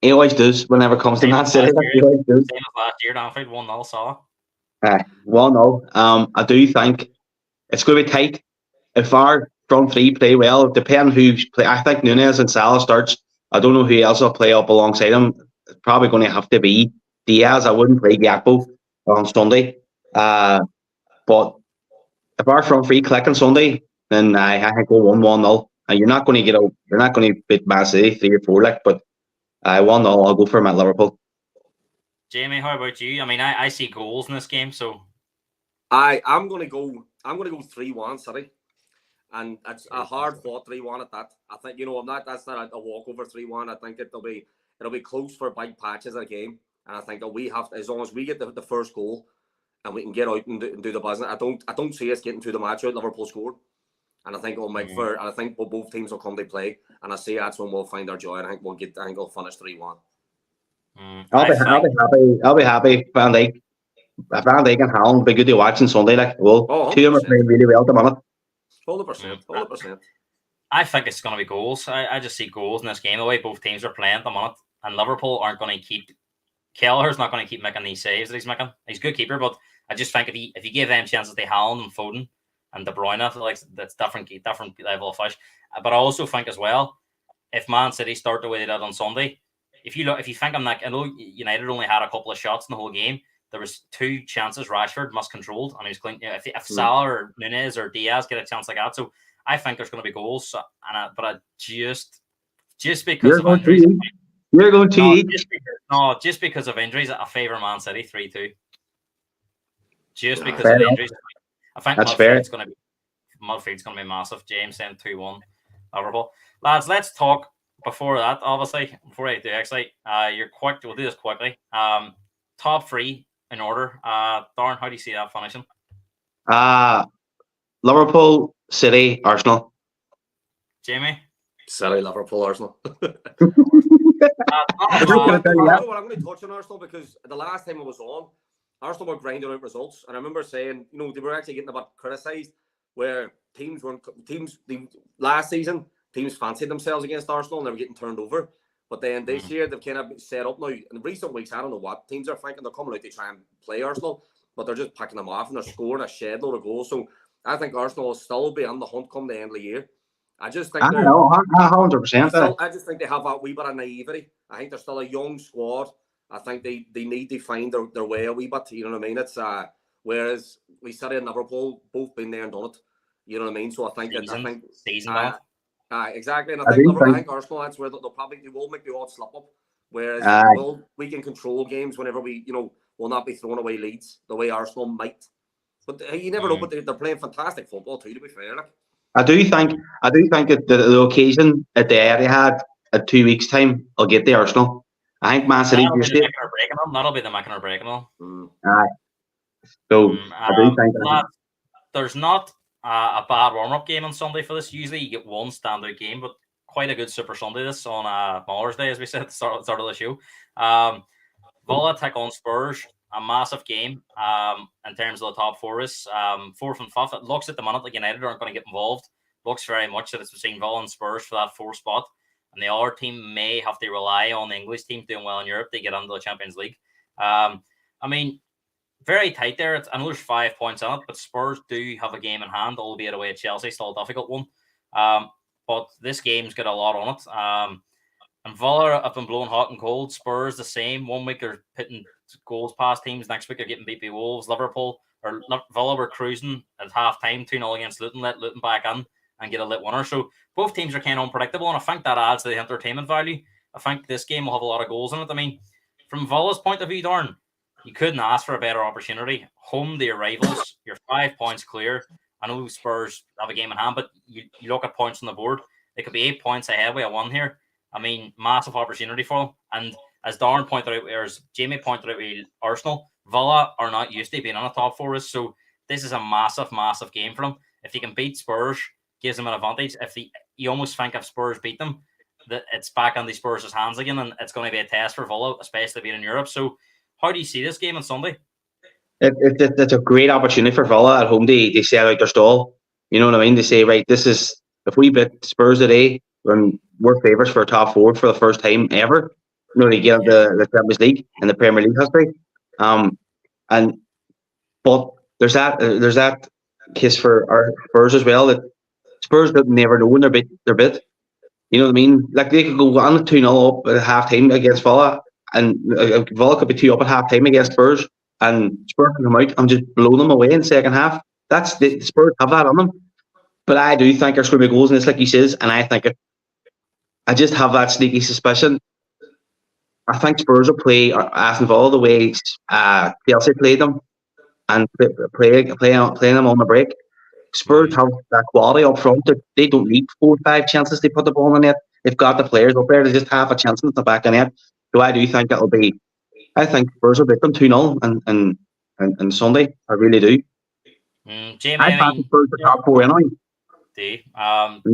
He always does whenever it comes to Man City. He always does. Same as last year, Anfield 1-0 Salah. 1-0. I do think it's going to be tight. If our front three play well, depending who's play, I think Núñez and Salah starts. I don't know who else will play up alongside him. It's probably going to have to be Diaz. I wouldn't play Gakpo on Sunday. But if our front three click on Sunday, then I go 1-0. And you're not going to beat Man City 3 or 4 like, but 1-0. I'll go for him at Liverpool. Jamie, how about you? I mean, I see goals in this game, so I'm going to go 3-1 City. And it's a hard fought 3-1 at that. I think that's not a walkover 3-1. I think it'll be close for big patches of the game. And I think that we have, as long as we get the first goal and we can get out and do the business, I don't see us getting through the match out. Liverpool scored, and I think it'll make for. And I think both teams will come to play, and I see that's when we'll find our joy. And I think we'll finish 3-1. I'll be happy. Van Dijk and Haaland be good to watch on Sunday. Like, well, 2 of them are playing really well at the moment. 100%. I think it's going to be goals. I just see goals in this game. The way both teams are playing at the moment, and Liverpool aren't going to keep. Kelleher's not going to keep making these saves that he's making. He's a good keeper, but I just think if you give them chances, they Haaland and Foden and De Bruyne, like that's different level of fish. But I also think as well, if Man City start the way they did on Sunday, if you think I'm not, I know United only had a couple of shots in the whole game. There was 2 chances Rashford miscontrolled, and he was clean. If Salah or Núñez or Diaz get a chance like that, so I think there's going to be goals. But I just because of injuries, You're going to eat. Just because of injuries, I favour Man City 3-2. Just because fair of the enough. injuries, I think That's fair. Mudfield's going to be massive. James saying 2-1 Liverpool. Lads, let's talk before that. Obviously, before I do actually, you're quick. We'll do this quickly. Top three in order. Darren, how do you see that finishing? Liverpool, City, Arsenal. Jamie? City, Liverpool, Arsenal. I'm I'm going to touch on Arsenal because the last time I was on, Arsenal were grinding out results, and I remember saying, they were actually getting a bit criticised where last season teams fancied themselves against Arsenal and they were getting turned over. But then this year they've kind of set up now. In the recent weeks, I don't know what teams are thinking. They're coming out to try and play Arsenal, but they're just picking them off and they're scoring a shed load of goals. So I think Arsenal will still be on the hunt come the end of the year. I just think 100%. I just think they have that wee bit of naivety. I think they're still a young squad. I think they need to find their way a wee bit. You know what I mean? It's whereas we City and Liverpool both been there and done it. You know what I mean? So I think exactly. And I think Arsenal, that's where they will make the odd slip up. Whereas we can control games whenever we will not be throwing away leads the way Arsenal might. But you never know. But they're playing fantastic football too. To be fair, I do think that the occasion at the Etihad at 2 weeks' time, I'll get the Arsenal. I think Man City used it. That'll be the making or breaking them. So I do think there's not a bad warm-up game on Sunday for this. Usually you get one standout game, but quite a good Super Sunday this on Mother's Day, as we said at the start of the show. Villa take on Spurs, a massive game in terms of the top four is fourth and fifth. It looks at the minute like United aren't going to get involved. Looks very much that it's between Villa and Spurs for that fourth spot. And the other team may have to rely on the English team doing well in Europe to get into the Champions League. I mean, very tight there. I know there's 5 points on it, but Spurs do have a game in hand, albeit away at Chelsea, still a difficult one. But this game's got a lot on it. And Villa have been blowing hot and cold. Spurs the same. 1 week they're hitting goals past teams. Next week they're getting beat by Wolves. Villa were cruising at half time, 2-0 against Luton, let Luton back in and get a lit winner. So both teams are kind of unpredictable, and I think that adds to the entertainment value. I think this game will have a lot of goals in it. I mean, from Villa's point of view, Darren, you couldn't ask for a better opportunity. Home to your rivals, you're 5 points clear. I know Spurs have a game in hand, but you look at points on the board. They could be 8 points ahead with a win here. I mean, massive opportunity for them. And as Darren pointed out, or as Jamie pointed out with Arsenal, Villa are not used to being on a top four. So this is a massive, massive game for them. If they can beat Spurs, gives them an advantage. You almost think if Spurs beat them, that it's back on the Spurs' hands again, and it's going to be a test for Villa, especially being in Europe. So how do you see this game on Sunday? It's a great opportunity for Villa at home. They set out their stall. You know what I mean? They say, right, this is, if we beat Spurs today, then we're favourites for a top four for the first time ever. They get the Champions League in the Premier League history. But there's that case for our Spurs as well, that Spurs never know when they're bit. You know what I mean? Like they could go on 2-0 up at half time against Villa, and Villa could be 2 up at half time against Spurs, and Spurs can come out and just blow them away in the second half. That's the Spurs have that on them. But I do think there's going to be goals in this, like he says, and I just have that sneaky suspicion. I think Spurs will play Aston Villa the way Chelsea played them, and playing them on the break. Spurs have that quality up front. They don't need 4 or 5 chances to put the ball in the net. They've got the players up there. They just have a chance in the back of the net. So I do think it'll be. I think Spurs will beat them 2-0 and Sunday. I really do. Jamie, I think Spurs are top 4 anyway.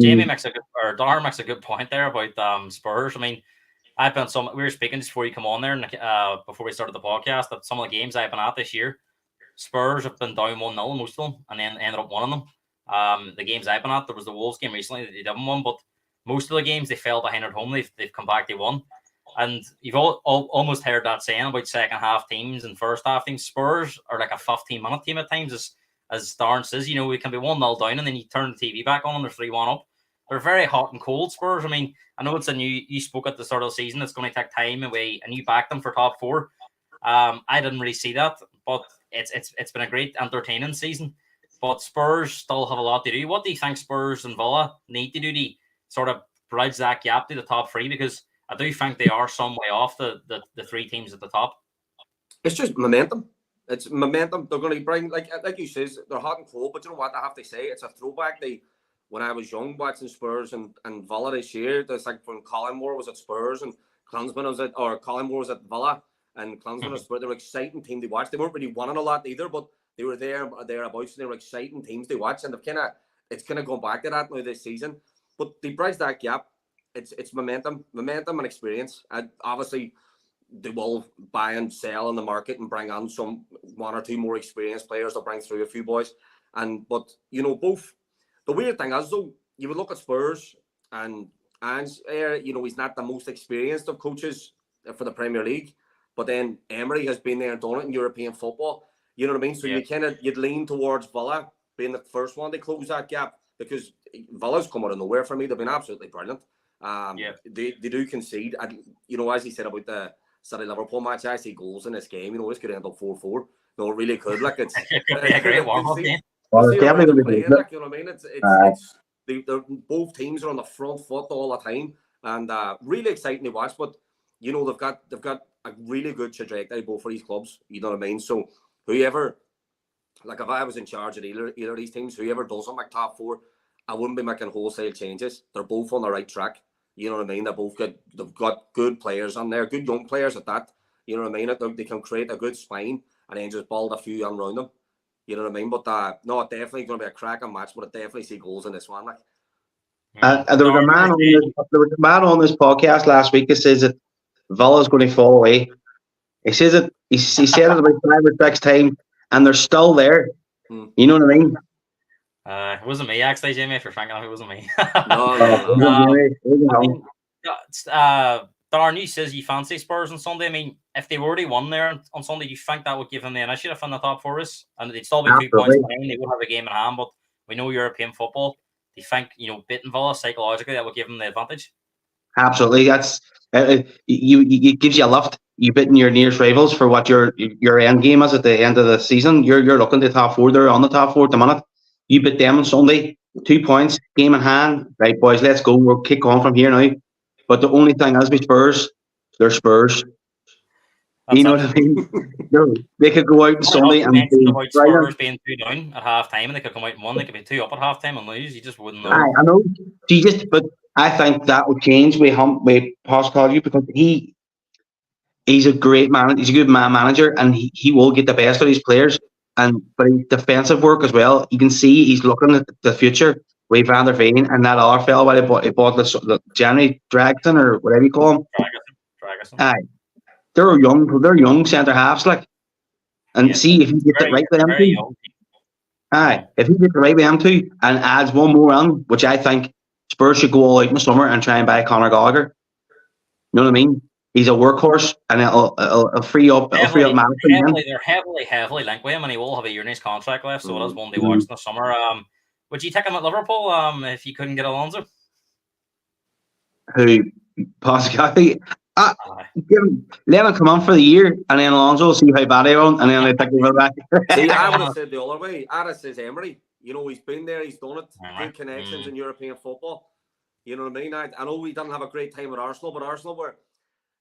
Jamie makes a good, or Dar makes a good point there about Spurs. I mean, I've been we were speaking just before you come on there, and before we started the podcast, that some of the games I've been at this year, Spurs have been down 1-0 most of them, and then ended up winning them. The games I've been at, there was the Wolves game recently that they didn't win, but most of the games they fell behind at home, they've come back, they won. And you've almost heard that saying about second half teams and first half teams. Spurs are like a 15-minute team at times, as Darren says. We can be 1-0 down, and then you turn the TV back on and they're 3-1 up. They're very hot and cold, Spurs. I mean, I know you spoke at the start of the season, it's going to take time away, and you backed them for top 4. I didn't really see that, but it's been a great entertaining season. But Spurs still have a lot to do. What do you think Spurs and Villa need to do to sort of bridge that gap to the top 3? Because I do think they are some way off the three teams at the top. It's just momentum. It's momentum. They're going to bring, like you says, they're hot and cold. But you know what? I have to say, it's a throwback. When I was young watching Spurs and Villa this year, it's like when Collingwood was at Spurs and Collingwood was at Villa and Collingwood was Spurs. They were exciting team to watch. They weren't really winning a lot either, but they were thereabouts. They were exciting teams to watch, and it's kind of gone back to that now this season. But they bridge that gap. It's momentum and experience. And obviously, they will buy and sell in the market and bring on one or two more experienced players. They'll bring through a few boys, but both. The weird thing is, though, you would look at Spurs and he's not the most experienced of coaches for the Premier League, but then Emery has been there and done it in European football. You know what I mean? So you'd lean towards Villa being the first one to close that gap, because Villa's come out of nowhere for me. They've been absolutely brilliant. They do concede. And, as he said about the City Liverpool match, I see goals in this game. This could end up 4-4. No, it really could. Like, it's a great warm-up game. Well, definitely like, you know what I mean? They're both teams are on the front foot all the time, and really exciting to watch. But they've got a really good trajectory both for these clubs. You know what I mean? So whoever, like, if I was in charge of either of these teams, whoever doesn't make top four, I wouldn't be making wholesale changes. They're both on the right track. You know what I mean? They've got good players on there, good young players at that. You know what I mean? They can create a good spine and then just build a few around them. You know what I mean? But no, definitely going to be a cracking match. But I definitely see goals in this one. Like, there was a man on this podcast last week that says that Villa's going to fall away. He says it. He said it about 5 or 6 times, and they're still there. You know what I mean? It wasn't me, actually, Jamie. If you're thinking of it, wasn't me. Darren, you says you fancy Spurs on Sunday. I mean, if they already won there on Sunday, do you think that would give them the initiative in the top 4? And they'd still be 2 points behind. They would have a game in hand, but we know European football. Do you think, beating Villa psychologically, that would give them the advantage? Absolutely. That's it gives you a lift. You beating your nearest rivals for what your end game is at the end of the season. You're looking at the top 4. They're on the top 4 at the minute. You beat them on Sunday, 2 points, game in hand. Right, boys, let's go. We'll kick on from here now. But the only thing is with Spurs, they're Spurs. You know what I mean? They could go out on Sunday and about Spurs being 2 down at half time, and they could come out and 1. They could be 2 up at half time and lose. You just wouldn't know. I know. But I think that would change with Pascal, because he's a great man. He's a good manager, and he will get the best of his players. But his defensive work as well. You can see he's looking at the future with Van der Veen and that other fellow he bought the January Dragson or whatever you call him. Dragon. Aye, they're young centre halves, like, and see if he gets it right with them two. Aye, if he gets it right with them two and adds one more on, which I think Spurs should go all out in the summer and try and buy Conor Gallagher. You know what I mean? He's a workhorse, and it'll free up. They're heavily linked with him, and he will have a year in his contract left, so it is one they watch in the summer. Would you take him at Liverpool if you couldn't get Alonso? Who? Pascal? Let him come on for the year, and then Alonso will see how bad he on, and then they take him back. See, I would have said the other way. I'd have said Emery. He's been there, he's done it. Good connections in European football. You know what I mean? I know we didn't have a great time at Arsenal, but Arsenal were,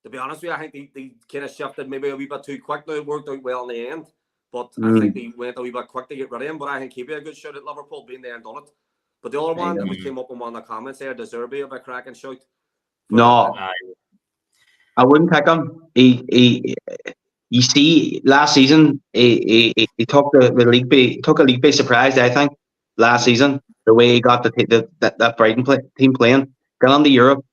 to be honest with you, I think they kind of shifted maybe a wee bit too quick. Now it worked out well in the end, but I think they went a wee bit quick to get rid of him. But I think he'd be a good shout at Liverpool, being there and done it. But the other one that we came up in one of the comments there, De Zerbi of a cracking shout. No, I wouldn't pick him. You see, last season he took the league by surprise. I think last season the way he got that Brighton team playing, got on to Europe.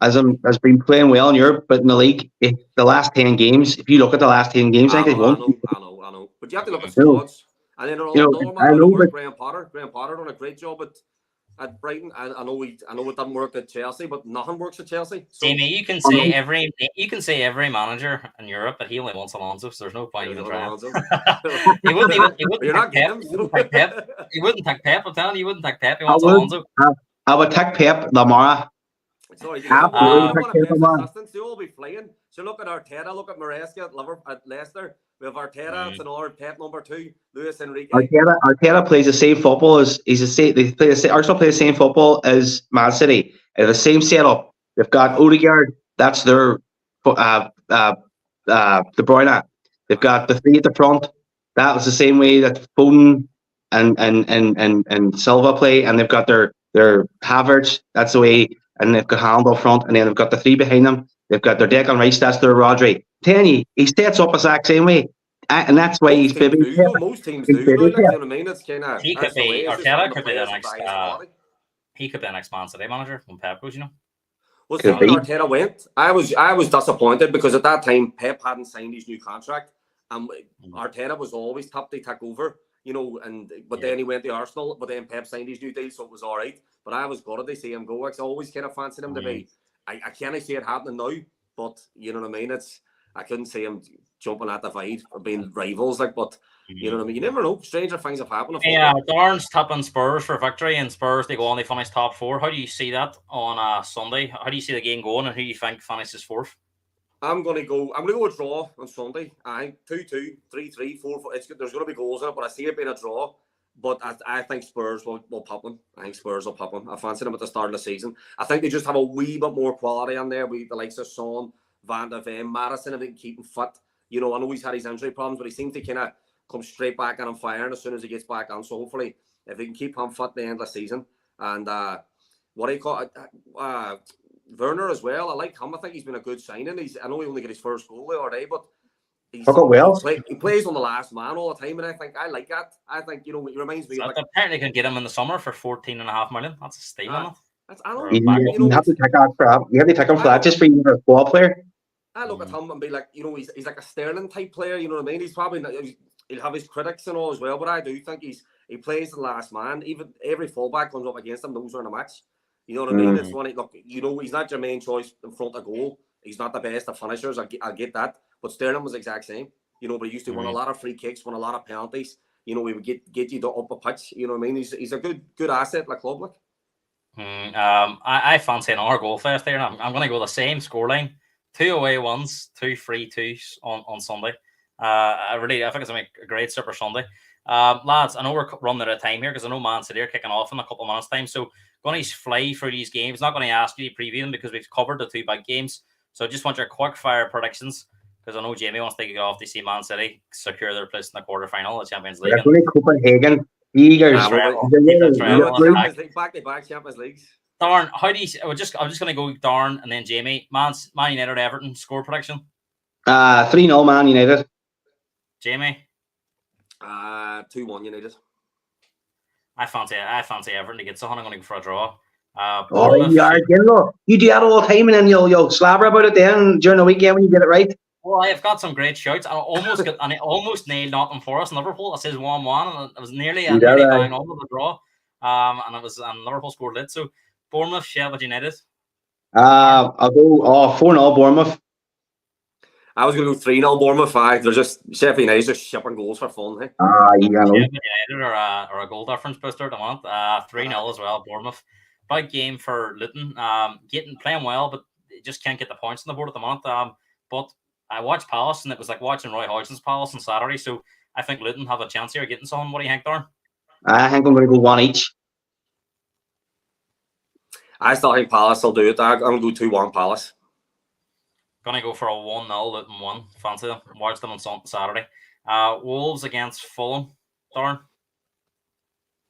Has been playing well in Europe, but in the league, the last 10 games, if you look at the last 10 games, I think he's won. I know. But you have to look at squads. And then Graham Potter. Graham Potter done a great job at Brighton. I know it didn't work at Chelsea, but nothing works at Chelsea. So, Jamie, you can say every manager in Europe, but he only wants Alonso, so there's no point even trying. He wouldn't take Pep. He wouldn't take Pep. I'm telling you, he wouldn't take Pep. He wants Alonso. I would take Pep Lamara. Sorry, they all be flying. So look at Arteta, look at Maresca at Leicester. We have Arteta, it's another Pep number 2, Luis Enrique. Arteta plays the same football Arsenal play the same football as Man City. They have the same setup. They've got Odegaard, That's their De Bruyne. They've got the three at the front. That was the same way that Foden and Silva play, and they've got their Havertz. That's the way, and they've got Haaland up front, and then they've got the three behind them. They've got their Declan Rice. That's their Rodri. Telling you, he sets up the exact same way, and that's why he's most teams do. Most teams do. You know what I mean? It's kind of he could be Arteta. Could be the next. He could be the next Man City manager when Pep goes. You know. Well, see, when Arteta went, I was disappointed because at that time Pep hadn't signed his new contract, and Arteta was always top to take over, you know. But then he went to Arsenal, but then Pep signed his new deal, so it was all right. But I was gutted to see him go. I always kind of fancied him to be. I can't see it happening now, but you know what I mean. I couldn't see him jumping at the fight or being rivals, like. But you know what I mean. You never know. Stranger things have happened. Yeah, Darren's tipping Spurs for victory, and Spurs they go on. They finish top 4. How do you see that on Sunday? How do you see the game going, and who do you think finishes 4th? I'm gonna go a draw on Sunday. I think 2-2, 3-3, 4-4. There's gonna be goals in it, but I see it being a draw. But I think Spurs will pop them. I think Spurs will pop them. I fancy them at the start of the season. I think they just have a wee bit more quality on there. The likes of Son, Van de Ven, Madison, if they can keep him fit. You know, I know he's had his injury problems, but he seems to kind of come straight back on fire as soon as he gets back on. So hopefully, if they can keep him fit at the end of the season. And what do you call it? Werner as well. I like him. I think he's been a good signing. I know he only got his first goal the other day, but he plays on the last man all the time, and I like that. I think, you know, it reminds me. So apparently, can get him in the summer for 14.5 million. That's a steal on it. You have to take out for that. You have to take him for that just for you, a ball player. I look at him and be like, you know, he's like a Sterling type player. You know what I mean? He's probably not, he'll have his critics and all as well, but I do think he plays the last man. Even every fullback comes up against him, knows they're in a match. You know what I mean? It's one. Look, you know, he's not your main choice in front of goal. He's not the best of finishers. I'll get that. But Sterling was the exact same. You know, but he used to win a lot of free kicks, win a lot of penalties. You know, he would get you up a pitch. You know what I mean? He's a good asset like club. Like. I fancy another goal fest there. I'm going to go the same scoreline: 2 away ones, 2 free twos on Sunday. I think it's going to be a great Super Sunday. Lads, I know we're running out of time here because I know Man City are kicking off in a couple of minutes' time. So going to fly through these games. Not going to ask you to preview them because we've covered the 2 big games. So I just want your quick fire predictions because I know Jamie wants to go off to see Man City secure their place in the quarterfinal of the Champions League. Copenhagen. Eagers. Back-to-back Champions Leagues. Darn, how do you? I'm just going to go Darn and then Jamie. Man United, Everton score prediction. 3-0 Man United. Jamie. 2-1 United. I fancy Everton to get something. I'm going to go for a draw. You do that all the time, and then you'll slabber about it then during the weekend when you get it right. Well, I've got some great shouts. I almost nailed Nottingham Forest and Liverpool. It says 1-1, and it was nearly down under the draw. And Liverpool scored it. So Bournemouth, Sheffield United. I'll go 4-0 Bournemouth. I was going to go 3-0 Bournemouth. They're just Sheffield United just shipping goals for fun. Hey? Sheffield United are a goal difference booster at the moment. 3-0 as well. Bournemouth. Big game for Luton. Playing well, but just can't get the points on the board at the moment. But I watched Palace, and it was like watching Roy Hodgson's Palace on Saturday. So I think Luton have a chance here getting someone. What do you think, Darren? I think I'm going to go 1 each. I still think Palace will do it. I'm going to go 2-1 Palace. Going to go for a 1-0 Luton 1. Fancy them. Watch them on Saturday. Wolves against Fulham. Darren?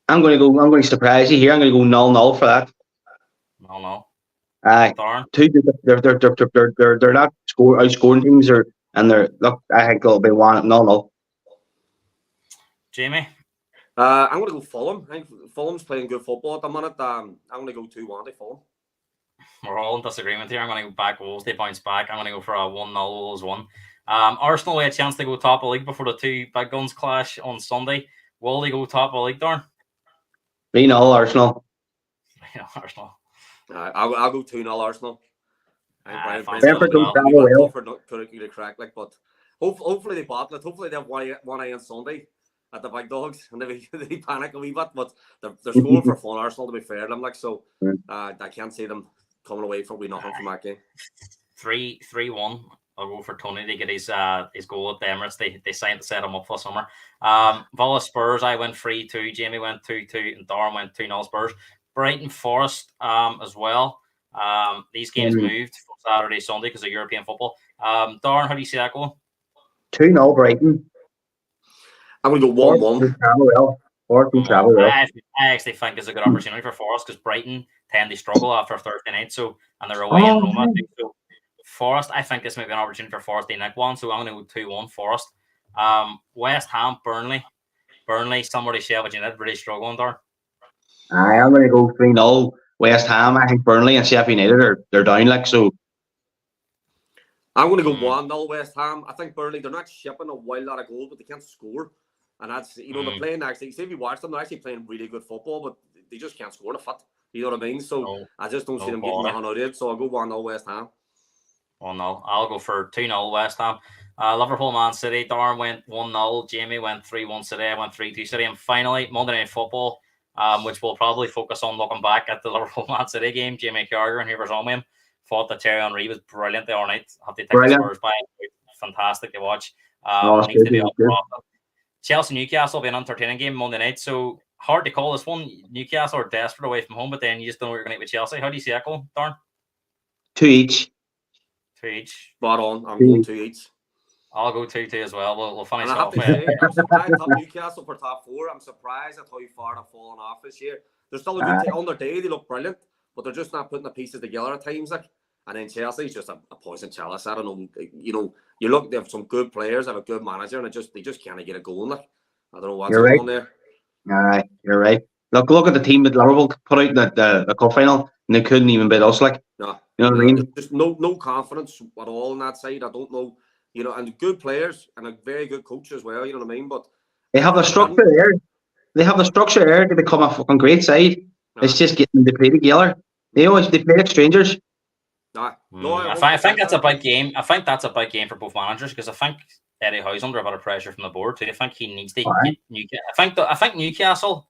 I'm going to surprise you here. I'm going to go 0-0 for that. 0-0. Aye. Darren? They're not outscoring teams, I think it'll be 1-0. Jamie? I'm going to go Fulham. I think Fulham's playing good football at the minute. I'm going to go 2-1 to Fulham. We're all in disagreement here. I'm going to go back Wolves. They bounce back. I'm going to go for a 1-0 Wolves 1. Arsenal had a chance to go top of the league before the 2 big guns clash on Sunday. Will they go top of the league, Darren? 3-0 Arsenal. 3-0 Arsenal. I'll go 2-0 Arsenal. Brentford don't travel well. To crack, like, but hopefully they bottle it. Hopefully they have one eye on Sunday at the big dogs, and they panic a wee bit. But they're scoring for fun. Arsenal, to be fair, I'm like, so I can't see them coming away from nothing from that game. 3-1. I'll go for Tony to get his goal at the Emirates. They signed to set him up for summer. Villa Spurs, I went 3-2. Jamie went 2-2, and Darren went 2-0 Spurs. Brighton Forest as well. These games moved from Saturday, Sunday because of European football. Darren, how do you see that going? 2-0 Brighton. I'm going to go 1-1. I actually think it's a good opportunity for Forest because Brighton tend to struggle after Thursday night, and they're away in Roma. So Forest, I think this might be an opportunity for Forest to nick one. So I'm going to go 2-1 Forest. West Ham, Burnley. Burnley, somebody share what you did, really struggling there. I'm going to go 3-0 West Ham. I think Burnley and Sheffield United they're down like so. I'm going to go 1-0 West Ham. I think Burnley, they're not shipping a wild lot of goals, but they can't score. And that's, they're playing actually, see if you watch them, they're actually playing really good football, but they just can't score the foot. You know what I mean? So I just don't see them getting nothing out of it. So I'll go 1-0 West Ham. Well, no, I'll go for 2-0 West Ham. Liverpool, Man City. Darren went 1-0. Jamie went 3-1 City. I went 3-2 City. And finally, Monday Night Football, which we'll probably focus on looking back at the Liverpool Man City game. Jamie Carragher and whoever's on with him thought that Thierry Henry was brilliant the other night. Have to take the Spurs by. Fantastic to watch. Needs to be up. Chelsea Newcastle will be an entertaining game Monday night. So hard to call this one. Newcastle are desperate away from home, but then you just don't know what you're going to get with Chelsea. How do you see that going, Darren? 2 each. 2 each. Spot on. I'm going 2 each. I'll go 2-2 as well. We'll finish off. I'm surprised top Newcastle for top 4. I'm surprised at how far they've fallen off this year. They're still a good team. On their day, they look brilliant, but they're just not putting the pieces together at times. And then Chelsea's just a poison chalice. I don't know. You look, they have some good players, have a good manager, and they just can't get it going. I don't know what's going on there. You're right. Look at the team that Liverpool put out in the cup final, and they couldn't even beat us. You know what I mean? Just no confidence at all on that side. I don't know. And good players and a very good coach as well. You know what I mean? But they have the structure there. They have the structure there to become a fucking great side. It's just getting them to play together. They play like strangers. I think that's a big game. I think that's a big game for both managers because I think Eddie Howe's under a bit of pressure from the board too. I think he needs to get Newcastle. I think Newcastle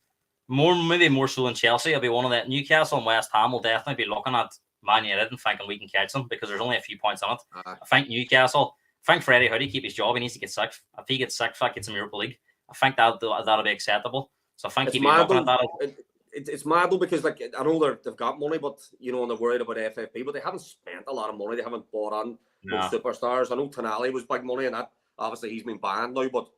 maybe more so than Chelsea. Will be one of that. Newcastle and West Ham will definitely be looking at Man United and thinking we can catch them because there's only a few points on it. I think Newcastle. I think for Eddie Howe to keep his job, he needs to get 6th. If he gets 6th, that gets him Europa League. I think that'll be acceptable. So I think he'll be looking at that. It's mad though because I know they've got money, but and they're worried about FFP, but they haven't spent a lot of money. They haven't bought on superstars. I know Tonali was big money, and that obviously he's been banned now. But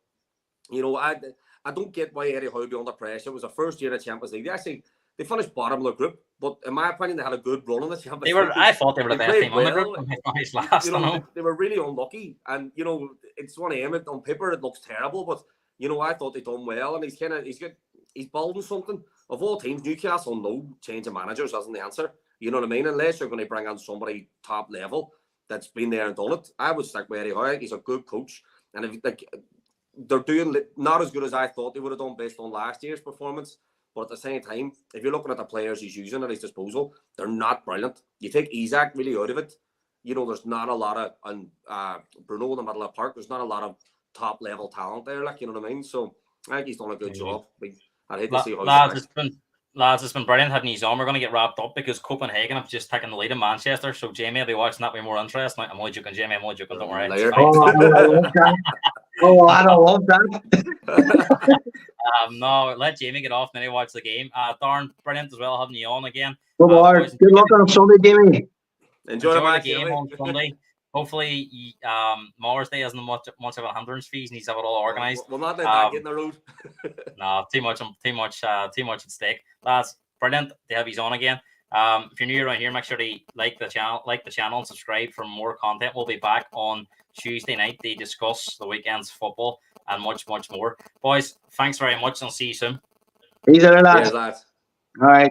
I don't get why Eddie Howe be under pressure. It was the first year in the Champions League. They finished bottom of the group, but in my opinion, they had a good run in the Champions League. I thought they were the best team on the group. They were really unlucky, and it's one of them. On paper, it looks terrible, but I thought they done well, and he's building something. Of all teams, Newcastle, no change of managers isn't the answer. You know what I mean? Unless you're going to bring on somebody top level that's been there and done it, I would stick with Eddie Howe. He's a good coach, and if they're doing not as good as I thought they would have done based on last year's performance. But at the same time, if you're looking at the players he's using at his disposal, they're not brilliant. You take Isak really out of it. There's not a lot of Bruno in the middle of the park. There's not a lot of top level talent there. You know what I mean? So I think he's done a good job. I'd hate to see how lads, it's been brilliant having you on. We're going to get wrapped up because Copenhagen have just taken the lead in Manchester. So Jamie will be watching that with more interest. I'm only joking, Jamie. I'm only joking. Don't worry. I don't love that. No, let Jamie get off and then he watch the game. Darren, brilliant as well having you on again. Good luck on Sunday, Jamie. Enjoy the game on Sunday. Hopefully, Mother's Day isn't much of a hindrance fees and he's have it all organised. We'll not let that get in the road. No, too much at stake. That's brilliant to have you on again. If you're new around here, make sure to like the channel and subscribe for more content. We'll be back on Tuesday night to discuss the weekend's football and much more. Boys, thanks very much and I'll see you soon. Peace out, lads. All right.